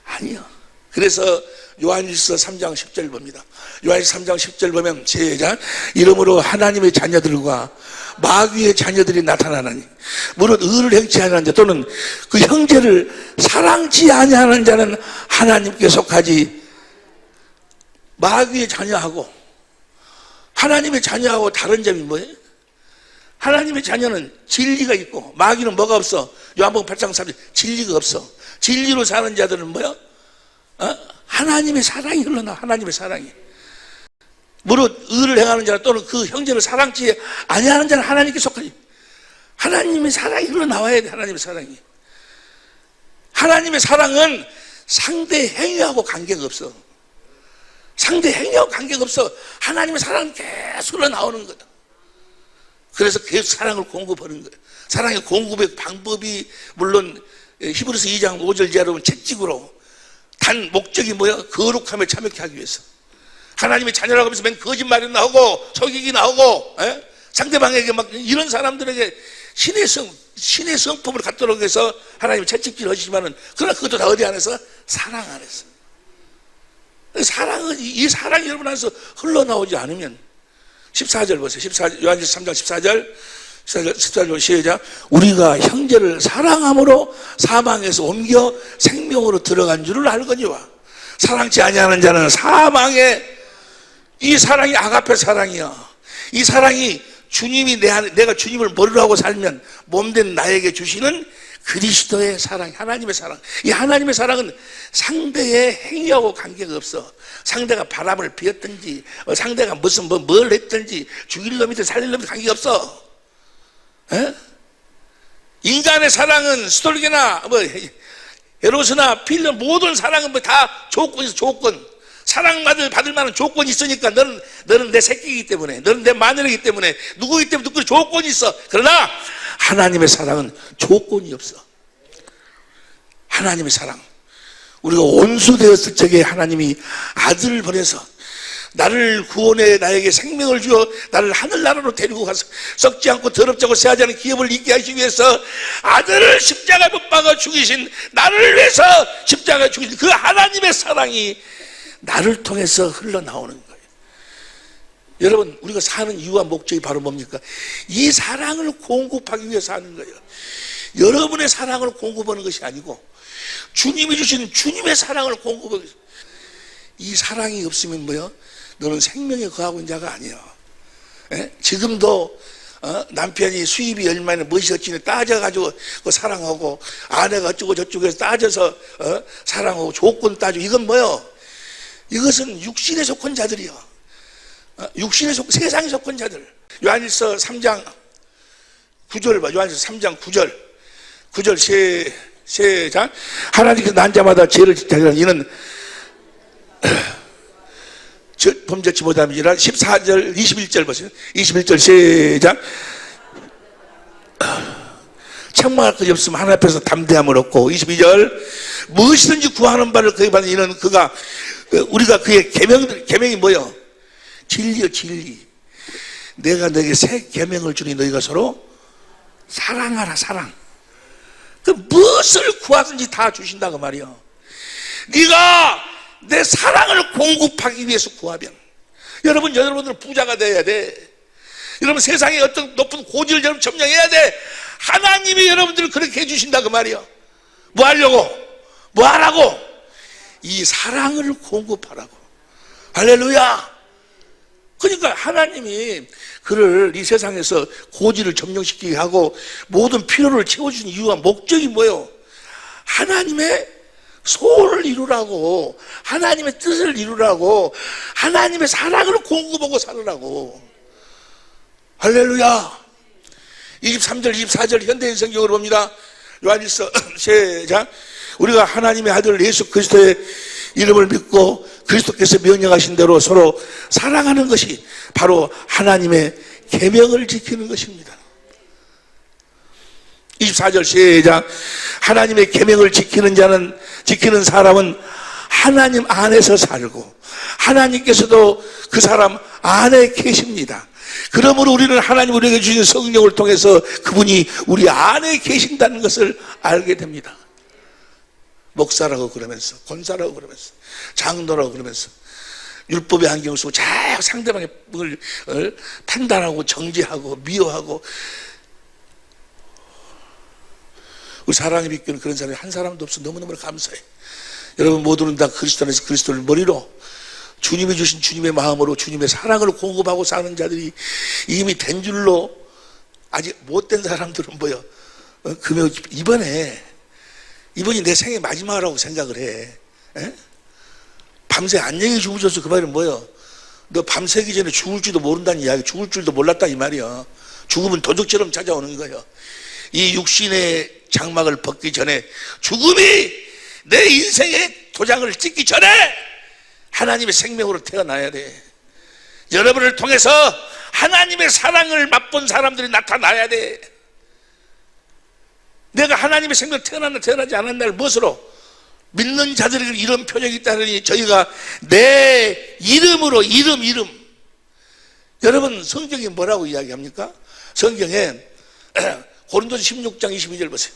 아니요. 그래서 요한일서 3장 10절 봅니다. 요한일서 3장 10절 보면 시작. 이러므로 하나님의 자녀들과 마귀의 자녀들이 나타나나니 무릇 의를 행치 아니하는 자 또는 그 형제를 사랑치 아니하는 자는 하나님께 속하지. 마귀의 자녀하고 하나님의 자녀하고 다른 점이 뭐예요? 하나님의 자녀는 진리가 있고 마귀는 뭐가 없어? 요한복음 8장 3절 진리가 없어. 진리로 사는 자들은 뭐야? 하나님의 사랑이 흘러나와. 하나님의 사랑이. 무릇 의를 행하는 자 또는 그 형제를 사랑치 아니하는 자는 하나님께 속하지. 하나님의 사랑이 흘러나와야 돼. 하나님의 사랑이. 하나님의 사랑은 상대 행위하고 관계가 없어. 상대 행위하고 관계가 없어. 하나님의 사랑은 계속 흘러나오는 거다. 그래서 계속 사랑을 공급하는 거예요. 사랑의 공급의 방법이 물론 히브리서 2장 5절 이하로 보면 채찍으로. 단 목적이 뭐야? 거룩함을 참여케 하기 위해서. 하나님의 자녀라고 하면서 맨 거짓말이 나오고 속이기 나오고 상대방에게 막 이런 사람들에게 신의 성품을 갖도록 해서 하나님이 채찍질 하시지만은 그러나 그것도 다 어디 안에서? 사랑 안에서. 사랑은, 이 사랑이 여러분 안에서 흘러나오지 않으면 14절 보세요. 14절, 요한일서 3장 14절 시작. 우리가 형제를 사랑함으로 사망에서 옮겨 생명으로 들어간 줄을 알거니와 사랑치 아니하는 자는 사망에. 이 사랑이 아가페 사랑이야. 이 사랑이 주님이 내가 주님을 머리로 하고 살면 몸된 나에게 주시는 그리스도의 사랑, 하나님의 사랑. 이 하나님의 사랑은 상대의 행위하고 관계가 없어. 상대가 바람을 피웠든지 상대가 무슨 뭘 했든지 죽일 놈이든 살릴 놈이든 관계가 없어. 인간의 사랑은 스톨게나 에로스나 필름 모든 사랑은 다 조건이 있어. 조건. 사랑받을 만한 조건이 있으니까 너는 내 새끼이기 때문에, 너는 내 마누라이기 때문에, 누구이기 때문에 누구 조건이 있어. 그러나 하나님의 사랑은 조건이 없어. 하나님의 사랑. 우리가 온수되었을 적에 하나님이 아들을 보내서 나를 구원해 나에게 생명을 주어 나를 하늘나라로 데리고 가서 썩지 않고 더럽지 않고 새하지 않은 기업을 있게 하시기 위해서 아들을 십자가에 못 박아 죽이신, 나를 위해서 십자가에 죽이신 그 하나님의 사랑이 나를 통해서 흘러나오는 거예요. 여러분, 우리가 사는 이유와 목적이 바로 뭡니까? 이 사랑을 공급하기 위해서 하는 거예요. 여러분의 사랑을 공급하는 것이 아니고 주님이 주신 주님의 사랑을 공급하기 위해서. 이 사랑이 없으면 뭐요? 너는 생명에 거하고 있는 자가 아니야. 지금도 남편이 수입이 얼마나 무엇이 어찌니 따져가지고 사랑하고, 아내가 어쩌고 저쩌고 해서 따져서 사랑하고 조건 따지고, 이건 뭐요? 이것은 육신에 속한 자들이요. 세상에 속한 자들. 요한일서 3장 9절 봐. 요한일서 3장 9절 세장. 하나님께서 난 자마다 죄를 짓하리라. 이는 범죄치 못함이라. 14절 21절 보세요. 21절 시작. 책망할 것이 없으면 하나님 앞에서 담대함을 얻고. 22절 무엇이든지 구하는 바를 그에게 받는 이는 그가 우리가 그의 계명이 뭐요? 진리요, 진리. 내가 너에게 새 계명을 주니 너희가 서로 사랑하라, 사랑. 그 무엇을 구하든지 다 주신다고 말이요. 네가 내 사랑을 공급하기 위해서 구하면, 여러분들은 부자가 돼야 돼. 여러분 세상에 어떤 높은 고지를 여러분 점령해야 돼. 하나님이 여러분들을 그렇게 해주신다고 말이요. 뭐 하려고? 뭐 하라고? 이 사랑을 공급하라고. 할렐루야. 그러니까 하나님이 그를 이 세상에서 고지를 점령시키게 하고 모든 필요를 채워주는 이유와 목적이 뭐예요? 하나님의 소원을 이루라고, 하나님의 뜻을 이루라고, 하나님의 사랑을 공급하고 살으라고. 할렐루야. 23절 24절 현대인 성경으로 봅니다. 요한일서 시작. 우리가 하나님의 아들 예수 그리스도의 이름을 믿고 그리스도께서 명령하신 대로 서로 사랑하는 것이 바로 하나님의 계명을 지키는 것입니다. 24절 시작. 하나님의 계명을 지키는 사람은 하나님 안에서 살고 하나님께서도 그 사람 안에 계십니다. 그러므로 우리는 하나님 우리에게 주신 성령을 통해서 그분이 우리 안에 계신다는 것을 알게 됩니다. 목사라고 그러면서, 권사라고 그러면서, 장로라고 그러면서 율법의 안경을 쓰고 자꾸 상대방의 판단하고 정죄하고 미워하고, 우리 사랑의 비교는 그런 사람이 한 사람도 없어. 너무너무 감사해. 여러분 모두는 다 그리스도 안에서 그리스도를 머리로 주님이 주신 주님의 마음으로 주님의 사랑을 공급하고 사는 자들이 이미 된 줄로, 아직 못된 사람들은 뭐요? 그러면 이번이 내 생의 마지막이라고 생각을 해. 에? 밤새 안녕히 주무셔서 그 말은 뭐요? 너 밤새기 전에 죽을지도 모른다는 이야기, 죽을 줄도 몰랐다 이 말이야. 죽음은 도둑처럼 찾아오는 거예요. 이 육신의 장막을 벗기 전에, 죽음이 내 인생의 도장을 찍기 전에 하나님의 생명으로 태어나야 돼. 여러분을 통해서 하나님의 사랑을 맛본 사람들이 나타나야 돼. 내가 하나님의 생명으로 태어났나 태어나지 않았나를 무엇으로? 믿는 자들에게 이런 표적이 있다니, 저희가 내 이름으로, 이름. 여러분 성경이 뭐라고 이야기합니까? 성경에 고린도서 16장 22절 보세요.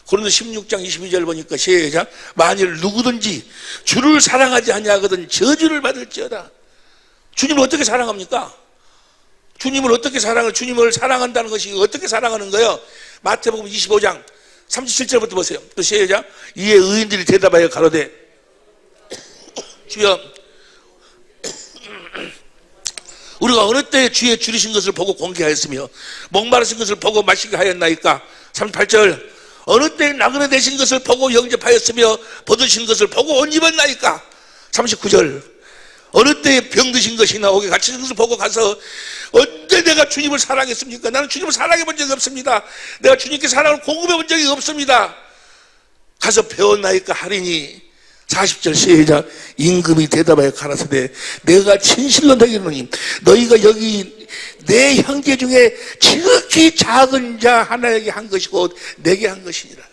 고린도서 16장 22절 보니까 시작. 만일 누구든지 주를 사랑하지 아니하거든 저주를 받을지어다. 주님을 어떻게 사랑합니까? 주님을 사랑한다는 것이 어떻게 사랑하는 거예요? 마태복음 25장 37절부터 보세요. 또 시작. 이에 의인들이 대답하여 가로되 주여, 우리가 어느 때에 주의 줄이신 것을 보고 공개하였으며 목마르신 것을 보고 마시게 하였나이까? 38절. 어느 때에 나그네 되신 것을 보고 영접하였으며 벗으신 것을 보고 옷 입었나이까? 39절. 어느 때에 병드신 것이나 옥에 갇히신 것을 보고 가서 언제 내가 주님을 사랑했습니까? 나는 주님을 사랑해 본 적이 없습니다. 내가 주님께 사랑을 공급해 본 적이 없습니다. 가서 배웠나이까 하리니. 40절 시작. 임금이 대답하여 가라사대 내가 진실로 너희노니 너희가 여기 내 형제 중에 지극히 작은 자 하나에게 한 것이고 내게 한 것이니라.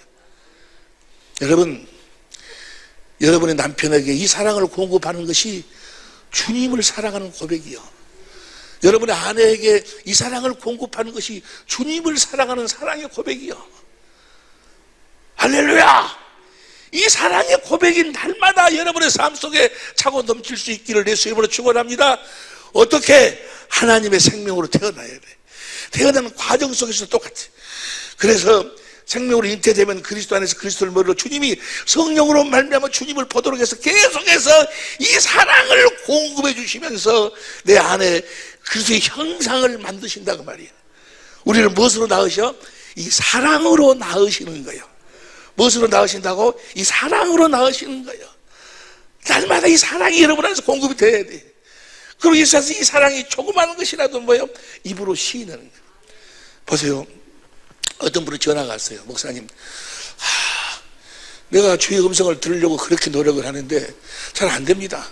여러분의 남편에게 이 사랑을 공급하는 것이 주님을 사랑하는 고백이요. 여러분의 아내에게 이 사랑을 공급하는 것이 주님을 사랑하는 사랑의 고백이요. 할렐루야. 이 사랑의 고백이 날마다 여러분의 삶 속에 차고 넘칠 수 있기를 예수 이름으로 축원합니다. 어떻게? 하나님의 생명으로 태어나야 돼. 태어나는 과정 속에서 똑같아. 그래서 생명으로 잉태되면 그리스도 안에서 그리스도를 머리로 주님이 성령으로 말미암아 주님을 보도록 해서 계속해서 이 사랑을 공급해 주시면서 내 안에 그리스도의 형상을 만드신다고 말이에요. 우리를 무엇으로 낳으셔? 이 사랑으로 낳으시는 거예요. 무엇으로 낳으신다고? 이 사랑으로 낳으시는 거예요. 날마다 이 사랑이 여러분 안에서 공급이 돼야 돼. 그럼 이 사랑이 조그마한 것이라도 뭐예요? 입으로 시인하는 거예요. 보세요. 어떤 분이 전화가 왔어요. 목사님, 내가 주의 음성을 들으려고 그렇게 노력을 하는데 잘 안 됩니다.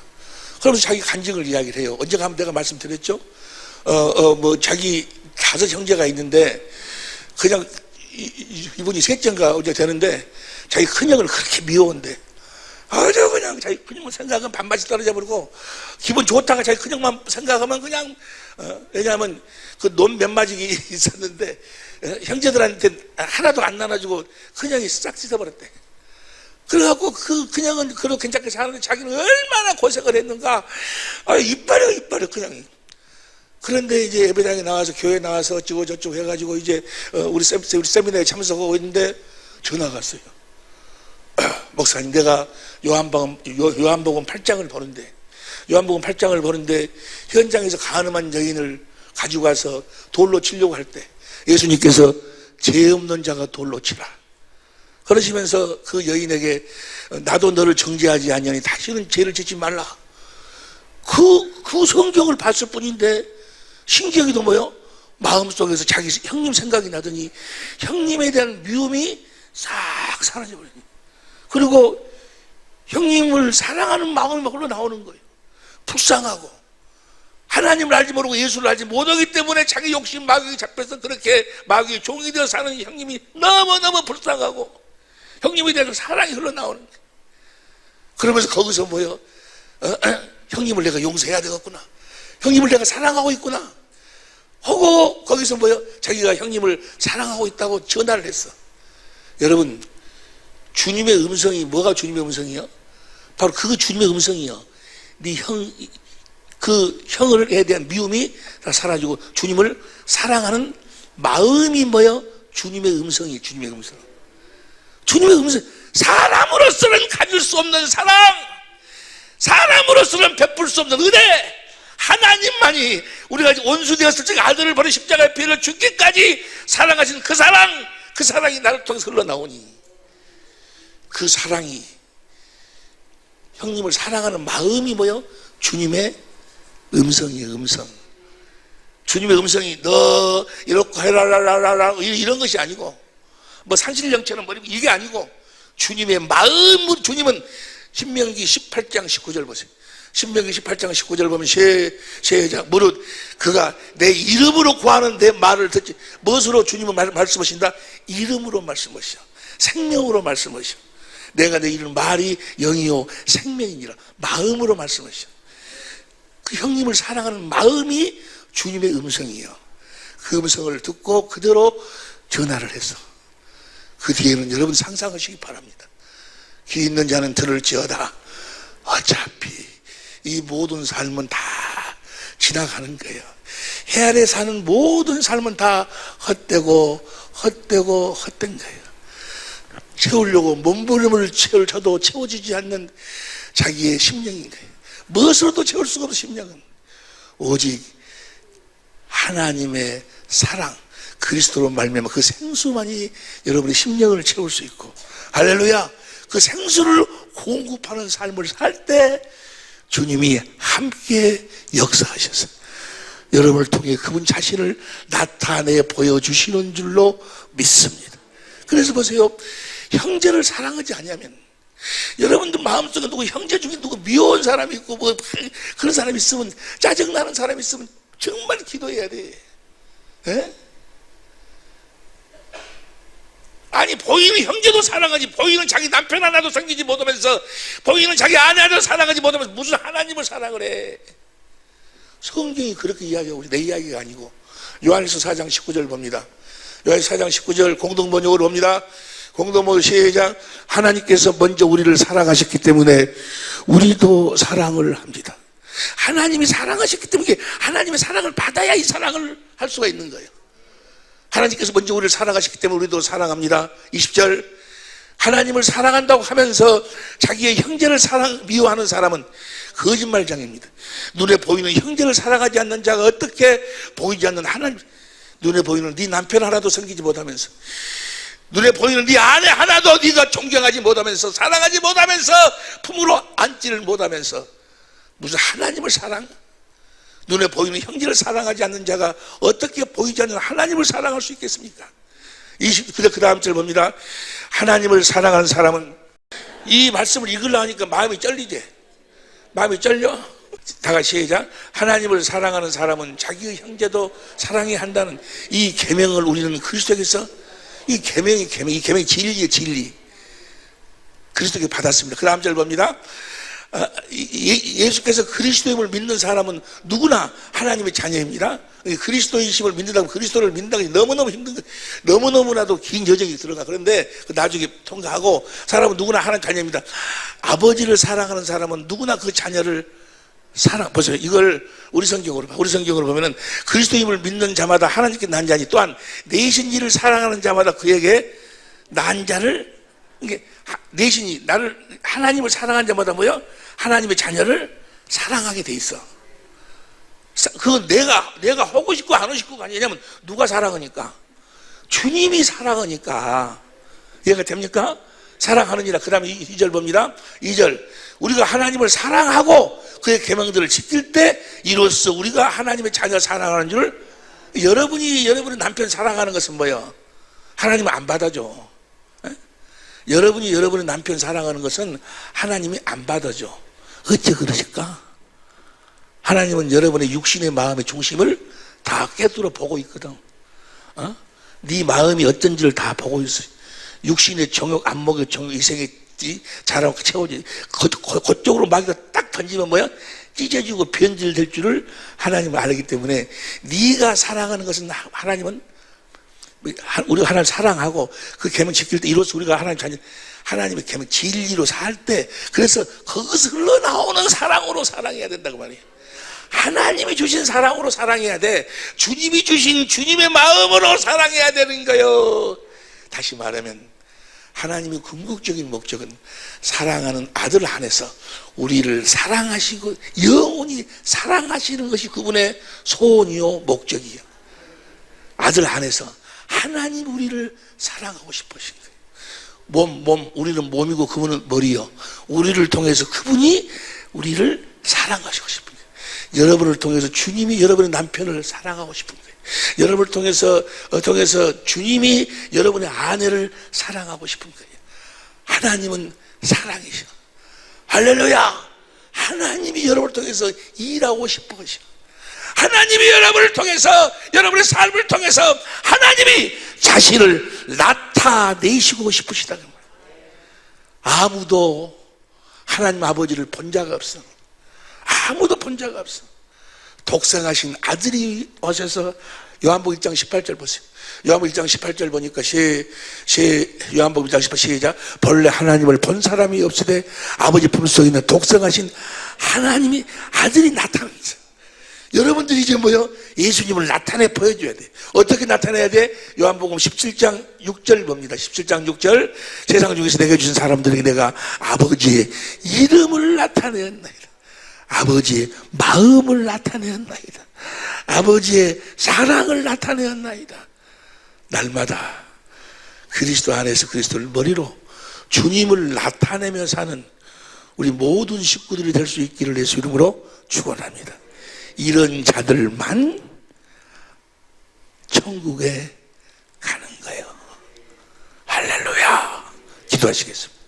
그러면서 자기 간증을 이야기를 해요. 언젠가 한번 내가 말씀드렸죠? 자기 5 형제가 있는데 그냥 이분이 셋째인가 어제 되는데 자기 큰형을 그렇게 미워한대. 아주 그냥 자기 큰형만 생각하면 반맛이 떨어져 버리고 기분 좋다가 자기 큰형만 생각하면 그냥 왜냐하면 그 논 몇 마지기 있었는데 형제들한테 하나도 안 나눠주고 그냥 싹 씻어버렸대. 그래갖고 그냥은 그렇게 괜찮게 사는데 자기는 얼마나 고생을 했는가. 이빨이 그냥. 그런데 이제 예배당에 나와서 교회 나와서 어쩌고 저쩌고 해가지고 이제 우리 세미나에 참석하고 있는데 전화가 왔어요. 목사님, 내가 요한복음 8장을 보는데 현장에서 간음한 여인을 가지고 와서 돌로 치려고 할 때 예수님께서 죄 없는 자가 돌로 치라 그러시면서 그 여인에게 나도 너를 정죄하지 아니하니 다시는 죄를 짓지 말라. 그 성경을 봤을 뿐인데 신기하게도 뭐요? 마음속에서 자기 형님 생각이 나더니 형님에 대한 미움이 싹 사라져버리니, 그리고 형님을 사랑하는 마음이 막 흘러나오는 거예요. 불쌍하고 하나님을 알지 모르고 예수를 알지 못하기 때문에 자기 욕심 마귀에 잡혀서 그렇게 마귀의 종이 되어 사는 형님이 너무너무 불쌍하고 형님에 대해서 사랑이 흘러나오는 거예요. 그러면서 거기서 뭐요? 형님을 내가 용서해야 되겠구나, 형님을 내가 사랑하고 있구나 하고 거기서 뭐요? 자기가 형님을 사랑하고 있다고 전화를 했어. 여러분, 주님의 음성이 뭐가 주님의 음성이요? 바로 그 주님의 음성이요. 네 그 형을에 대한 미움이 다 사라지고 주님을 사랑하는 마음이 뭐요? 주님의 음성이에요. 주님의 음성. 주님의 음성. 사람으로서는 가질 수 없는 사랑, 사람으로서는 베풀 수 없는 은혜, 하나님만이 우리가 원수되었을 때 아들을 버려 십자가의 피를 죽기까지 사랑하신 그 사랑이 나를 통해서 흘러나오니, 그 사랑이, 형님을 사랑하는 마음이 뭐요? 주님의 음성이에요. 음성. 주님의 음성이 너 이렇게 해라라라라 이런 것이 아니고, 뭐 산신령처럼 뭐 이게 아니고 주님의 마음으로. 주님은 신명기 18장 19절 보세요. 신명기 18장 19절 보면 시작. 무릇 그가 내 이름으로 구하는 내 말을 듣지. 무엇으로 주님은 말씀하신다? 이름으로 말씀하시오. 생명으로 말씀하시오. 내가 내 이름 말이 영이요 생명이니라. 마음으로 말씀하시오. 그 형님을 사랑하는 마음이 주님의 음성이에요. 그 음성을 듣고 그대로 전화를 해서 그 뒤에는 여러분 상상하시기 바랍니다. 귀 있는 자는 들을지어다. 어차피 이 모든 삶은 다 지나가는 거예요. 해 아래 사는 모든 삶은 다 헛되고 헛된 거예요. 채우려고 몸부림을 쳐도 채워지지 않는 자기의 심령인 거예요. 무엇으로도 채울 수가 없는 심령은 오직 하나님의 사랑, 그리스도로 말미암아 그 생수만이 여러분의 심령을 채울 수 있고, 할렐루야, 그 생수를 공급하는 삶을 살 때 주님이 함께 역사하셔서 여러분을 통해 그분 자신을 나타내 보여주시는 줄로 믿습니다. 그래서 보세요, 형제를 사랑하지 않으면, 여러분들 마음속에 누구 형제 중에 누구 미워한 사람이 있고 뭐 그런 사람이 있으면, 짜증나는 사람이 있으면 정말 기도해야 돼. 에? 아니, 보이는 형제도 사랑하지, 보이는 자기 남편 하나도 섬기지 못하면서, 보이는 자기 아내 하나도 사랑하지 못하면서 무슨 하나님을 사랑을 해. 성경이 그렇게 이야기하고, 내 이야기가 아니고. 요한일서 4장 19절 봅니다. 요한일서 4장 19절 공동번역으로 봅니다. 공동번역 시작. 하나님께서 먼저 우리를 사랑하셨기 때문에 우리도 사랑을 합니다. 하나님이 사랑하셨기 때문에 하나님의 사랑을 받아야 이 사랑을 할 수가 있는 거예요. 하나님께서 먼저 우리를 사랑하셨기 때문에 우리도 사랑합니다. 20절. 하나님을 사랑한다고 하면서 자기의 형제를 미워하는 사람은 거짓말장입니다. 눈에 보이는 형제를 사랑하지 않는 자가 어떻게 보이지 않는 하나님, 눈에 보이는 네 남편 하나도 섬기지 못하면서, 눈에 보이는 네 아내 하나도 네가 존경하지 못하면서, 사랑하지 못하면서, 품으로 안지를 못하면서 무슨 하나님을 사랑? 눈에 보이는 형제를 사랑하지 않는 자가 어떻게 보이지 않는 하나님을 사랑할 수 있겠습니까? 그 다음 절 봅니다. 하나님을 사랑하는 사람은, 이 말씀을 읽으려 하니까 마음이 쩔리지? 마음이 쩔려? 다 같이 시작. 하나님을 사랑하는 사람은 자기의 형제도 사랑해야 한다는 이 계명을 우리는 그리스도에게서, 이 계명이 진리예요. 진리. 그리스도에게 받았습니다. 그 다음 절 봅니다. 예수께서 그리스도임을 믿는 사람은 누구나 하나님의 자녀입니다. 그리스도이심을 믿는다고, 그리스도를 믿는다고 너무너무 힘든 거, 너무너무나도 긴 여정이 들어가. 그런데 나중에 통과하고, 사람은 누구나 하나님 자녀입니다. 아버지를 사랑하는 사람은 누구나 그 자녀를 보세요. 이걸 우리 성경으로 보면은 그리스도임을 믿는 자마다 하나님께 난 자니, 또한 내신 이를 사랑하는 자마다 그에게 난 자를, 이게 내신이 나를, 하나님을 사랑하는 자마다 뭐요? 하나님의 자녀를 사랑하게 돼 있어. 그건 내가 하고 싶고 안 하고 싶고가 아니냐. 왜냐면 누가 사랑하니까? 주님이 사랑하니까. 이해가 됩니까? 사랑하느니라. 그 다음에 2절 봅니다. 2절, 우리가 하나님을 사랑하고 그의 계명들을 지킬 때 이로써 우리가 하나님의 자녀 사랑하는 줄. 여러분의 남편 사랑하는 것은 뭐예요? 하나님은 안 받아줘. 에? 여러분의 남편 사랑하는 것은 하나님이 안 받아줘. 어째 그러실까? 하나님은 여러분의 육신의 마음의 중심을 다 꿰뚫어 보고 있거든. 네 마음이 어떤지를 다 보고 있어. 육신의 정욕, 안목의 정욕, 이생의 자라고 채워지. 그쪽으로 마귀가 딱 던지면 뭐야? 찢어지고 변질될 줄을 하나님은 알기 때문에, 네가 사랑하는 것은 하나님은, 우리가 하나님을 사랑하고 그 계명 지킬 때 이로써 우리가 하나님의 계명 진리로 살 때, 그래서 거기서 흘러나오는 사랑으로 사랑해야 된다고 말이에요. 하나님이 주신 사랑으로 사랑해야 돼. 주님이 주신 주님의 마음으로 사랑해야 되는 거예요. 다시 말하면 하나님의 궁극적인 목적은 사랑하는 아들 안에서 우리를 사랑하시고 영원히 사랑하시는 것이 그분의 소원이요 목적이요. 아들 안에서 하나님 우리를 사랑하고 싶으신 거예요. 우리는 몸이고 그분은 머리요. 우리를 통해서 그분이 우리를 사랑하시고 싶은 거예요. 여러분을 통해서 주님이 여러분의 남편을 사랑하고 싶은 거예요. 여러분을 통해서 주님이 여러분의 아내를 사랑하고 싶은 거예요. 하나님은 사랑이셔. 할렐루야. 하나님이 여러분을 통해서 일하고 싶어 하셔. 하나님이 여러분을 통해서, 여러분의 삶을 통해서 하나님이 자신을 나타내시고 싶으시다. 아무도 하나님 아버지를 본 자가 없어. 아무도 본 자가 없어. 독생하신 아들이 오셔서, 요한복음 1장 18절 보세요. 요한복음 1장 18절 보니까 요한복음 1장 18절 시작. 본래 하나님을 본 사람이 없으되 아버지 품속에 있는 독생하신 하나님이 아들이 나타났어요. 여러분들이 이제 뭐요? 예수님을 나타내 보여줘야 돼. 어떻게 나타내야 돼? 요한복음 17장 6절 봅니다. 17장 6절. 세상 중에서 내게 주신 사람들에게 내가 아버지의 이름을 나타내었나이다. 아버지의 마음을 나타내었나이다. 아버지의 사랑을 나타내었나이다. 날마다 그리스도 안에서 그리스도를 머리로 주님을 나타내며 사는 우리 모든 식구들이 될 수 있기를 예수 이름으로 축원합니다. 이런 자들만 천국에 가는 거예요. 할렐루야. 기도하시겠습니다.